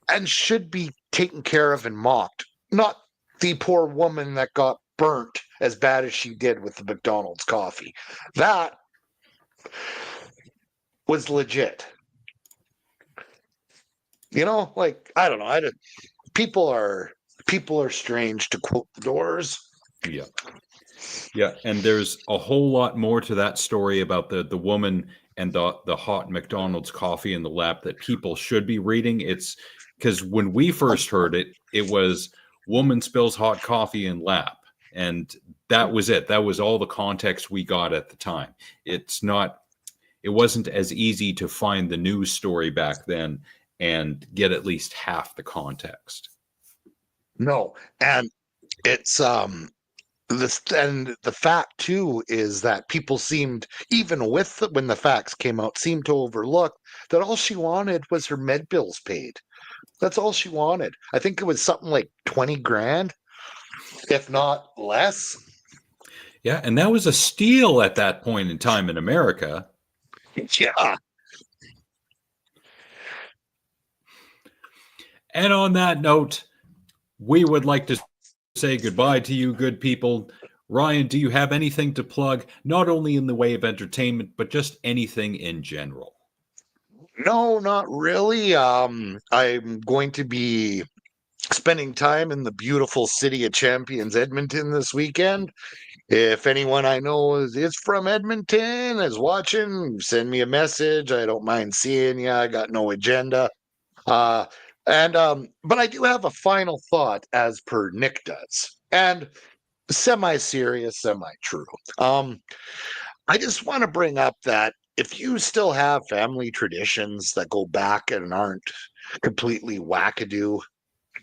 Speaker 3: and should be taken care of and mocked, not the poor woman that got burnt as bad as she did with the McDonald's coffee. That was legit. You know, like, I don't know. People are strange, to quote the Doors.
Speaker 1: Yeah. Yeah, and there's a whole lot more to that story about the woman and the hot McDonald's coffee in the lap that people should be reading. It's because when we first heard it, it was woman spills hot coffee in lap. And that was it. That was all the context we got at the time. It wasn't as easy to find the news story back then and get at least half the context.
Speaker 3: No, and it's and the fact too is that people seemed, even when the facts came out, seemed to overlook that all she wanted was her med bills paid. That's all she wanted. I think it was something like 20 grand, if not less.
Speaker 1: Yeah, and that was a steal at that point in time in America.
Speaker 3: Yeah.
Speaker 1: And on that note, we would like to say goodbye to you, good people. Ryan, do you have anything to plug, not only in the way of entertainment, but just anything in general?
Speaker 3: No, not really. I'm going to be spending time in the beautiful city of Champions, Edmonton, this weekend. If anyone I know is from Edmonton, is watching, send me a message. I don't mind seeing you. I got no agenda. But I do have a final thought, as per Nick does, and semi-serious, semi-true. I just want to bring up that if you still have family traditions that go back and aren't completely wackadoo,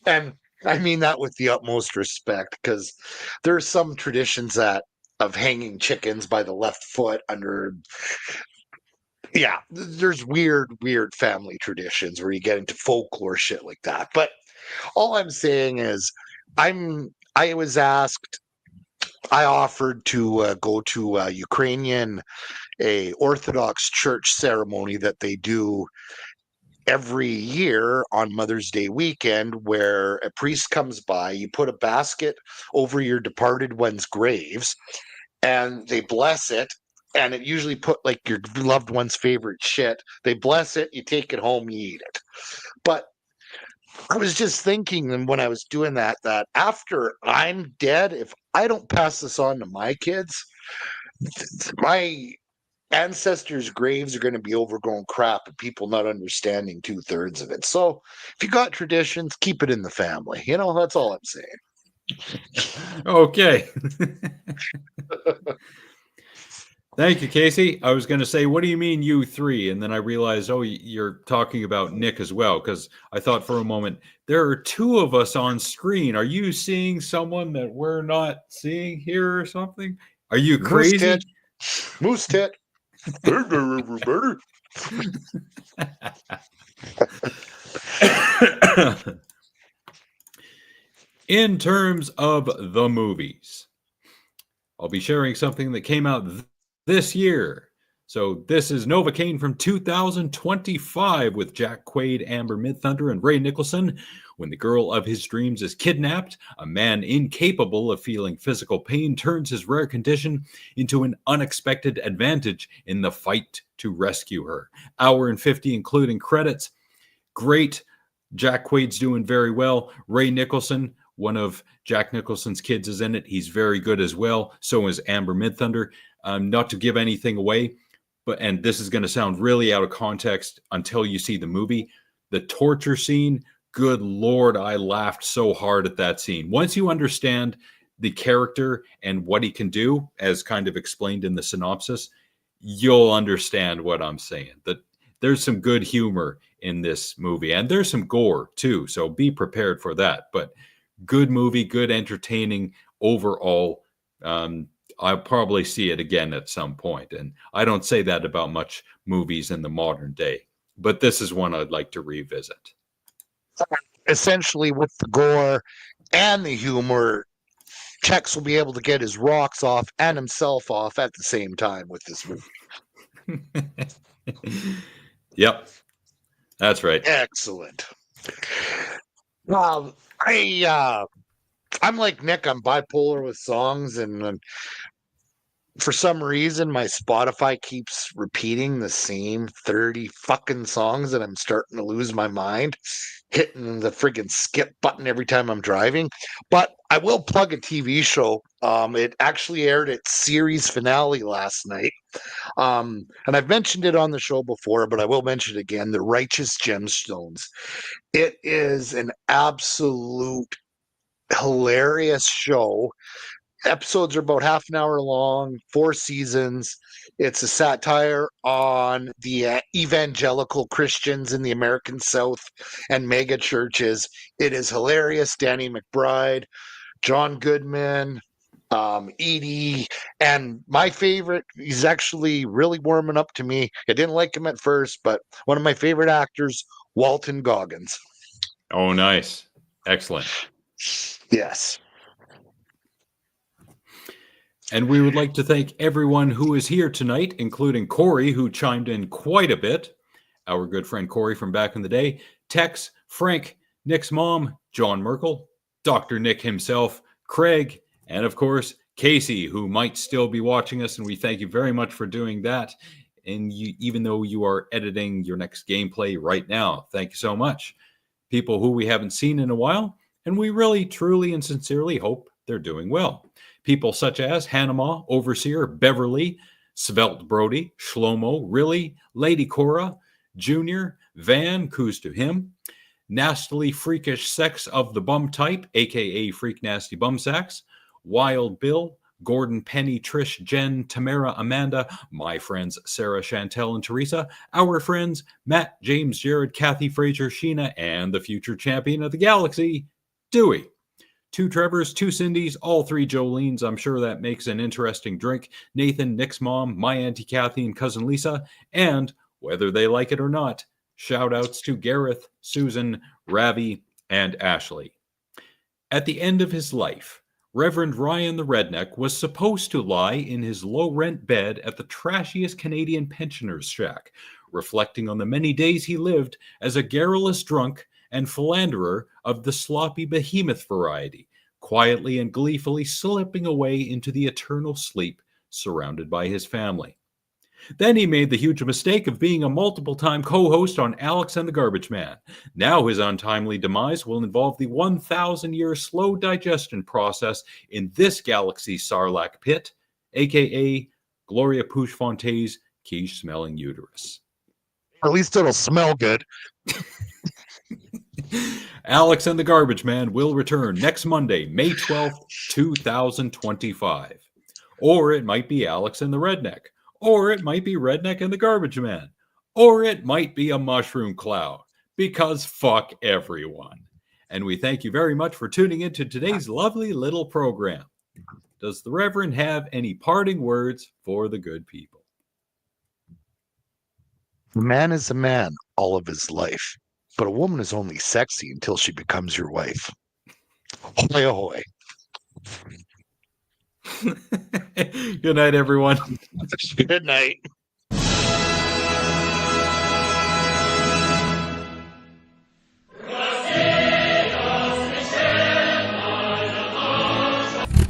Speaker 3: and I mean that with the utmost respect, because there's some traditions of hanging chickens by the left foot under. Yeah, there's weird family traditions where you get into folklore shit like that. But all I'm saying is, I was asked, I offered to go to a Ukrainian, a Orthodox church ceremony that they do every year on Mother's Day weekend, where a priest comes by, you put a basket over your departed one's graves, and they bless it. And it usually put like your loved one's favorite shit. They bless it, you take it home, you eat it. But I was just thinking, and when I was doing that after I'm dead, if I don't pass this on to my kids, my ancestors' graves are going to be overgrown crap and people not understanding 2/3 of it. So if you got traditions, keep it in the family. You know, that's all I'm saying.
Speaker 1: Okay. Thank you, Casey. I was going to say, what do you mean you three? And then I realized, oh, you're talking about Nick as well, because I thought for a moment, there are two of us on screen. Are you seeing someone that we're not seeing here or something? Are you crazy?
Speaker 3: Moose tit.
Speaker 1: In terms of the movies, I'll be sharing something that came out this year. So this is Novocaine from 2025 with Jack Quaid, Amber Midthunder, and Ray Nicholson. When the girl of his dreams is kidnapped, a man incapable of feeling physical pain turns his rare condition into an unexpected advantage in the fight to rescue her. Hour and 50, including credits. Great. Jack Quaid's doing very well. Ray Nicholson, one of Jack Nicholson's kids, is in it. He's very good as well. So is Amber Midthunder. Not to give anything away, and this is going to sound really out of context until you see the movie. The torture scene, good Lord, I laughed so hard at that scene. Once you understand the character and what he can do, as kind of explained in the synopsis, you'll understand what I'm saying. That there's some good humor in this movie, and there's some gore too, so be prepared for that. But good movie, good entertaining overall. I'll probably see it again at some point, and I don't say that about much movies in the modern day, but this is one I'd like to revisit.
Speaker 3: Essentially, with the gore and the humor, Tex will be able to get his rocks off and himself off at the same time with this movie.
Speaker 1: Yep, that's right.
Speaker 3: Excellent. I'm like Nick. I'm bipolar with songs, and for some reason, my Spotify keeps repeating the same 30 fucking songs, and I'm starting to lose my mind, hitting the friggin' skip button every time I'm driving. But I will plug a TV show. It actually aired its series finale last night. And I've mentioned it on the show before, but I will mention it again, The Righteous Gemstones. It is an absolute hilarious show. Episodes are about half an hour long, 4 seasons. It's a satire on the evangelical Christians in the American South and mega churches. It is hilarious. Danny McBride, John Goodman, Edie, and my favorite, he's actually really warming up to me. I didn't like him at first, but one of my favorite actors, Walton Goggins.
Speaker 1: Oh, nice. Excellent.
Speaker 3: Yes.
Speaker 1: And we would like to thank everyone who is here tonight, including Corey, who chimed in quite a bit. Our good friend Corey from back in the day. Tex, Frank, Nick's mom, John Merkel, Dr. Nick himself, Craig, and of course, Casey, who might still be watching us. And we thank you very much for doing that. And even though you are editing your next gameplay right now, thank you so much. People who we haven't seen in a while, and we really, truly, and sincerely hope they're doing well. People such as Hanama, Overseer, Beverly, Svelte Brody, Shlomo, Really, Lady Cora, Junior, Van, Coos to him, Nastily Freakish Sex of the Bum Type, a.k.a. Freak Nasty Bum Sacks, Wild Bill, Gordon, Penny, Trish, Jen, Tamara, Amanda, my friends Sarah, Chantel, and Teresa, our friends Matt, James, Jared, Kathy, Fraser, Sheena, and the future champion of the galaxy, Dewey. 2 Trevors, 2 Cindys, all 3 Jolenes. I'm sure that makes an interesting drink. Nathan, Nick's mom, my Auntie Kathy, and cousin Lisa. And whether they like it or not, shout outs to Gareth, Susan, Ravi, and Ashley. At the end of his life, Reverend Ryan the Redneck was supposed to lie in his low-rent bed at the trashiest Canadian pensioner's shack, reflecting on the many days he lived as a garrulous drunk and philanderer of the sloppy behemoth variety, quietly and gleefully slipping away into the eternal sleep surrounded by his family. Then he made the huge mistake of being a multiple-time co-host on Alex and the Garbage Man. Now his untimely demise will involve the 1,000-year slow digestion process in this galaxy's Sarlacc pit, a.k.a. Gloria Pouchfonte's quiche-smelling uterus.
Speaker 3: At least it'll smell good.
Speaker 1: Alex and the Garbage Man will return next Monday, May 12th, 2025. Or it might be Alex and the Redneck. Or it might be Redneck and the Garbage Man. Or it might be a mushroom cloud. Because fuck everyone. And we thank you very much for tuning into today's lovely little program. Does the Reverend have any parting words for the good people?
Speaker 3: A man is a man all of his life. But a woman is only sexy until she becomes your wife. Ahoy, ahoy.
Speaker 1: Good night, everyone.
Speaker 3: Good night.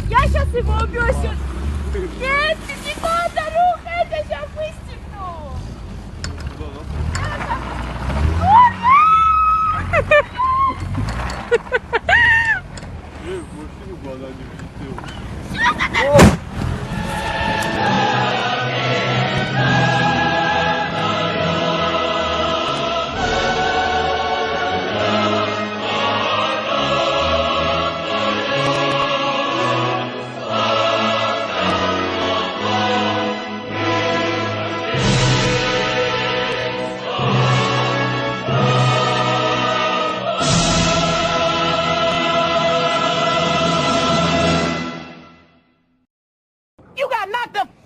Speaker 10: Я сейчас его убью. Нет, не надо, рука, это сейчас выстегну.
Speaker 6: Машину бы она не влетела.
Speaker 10: not the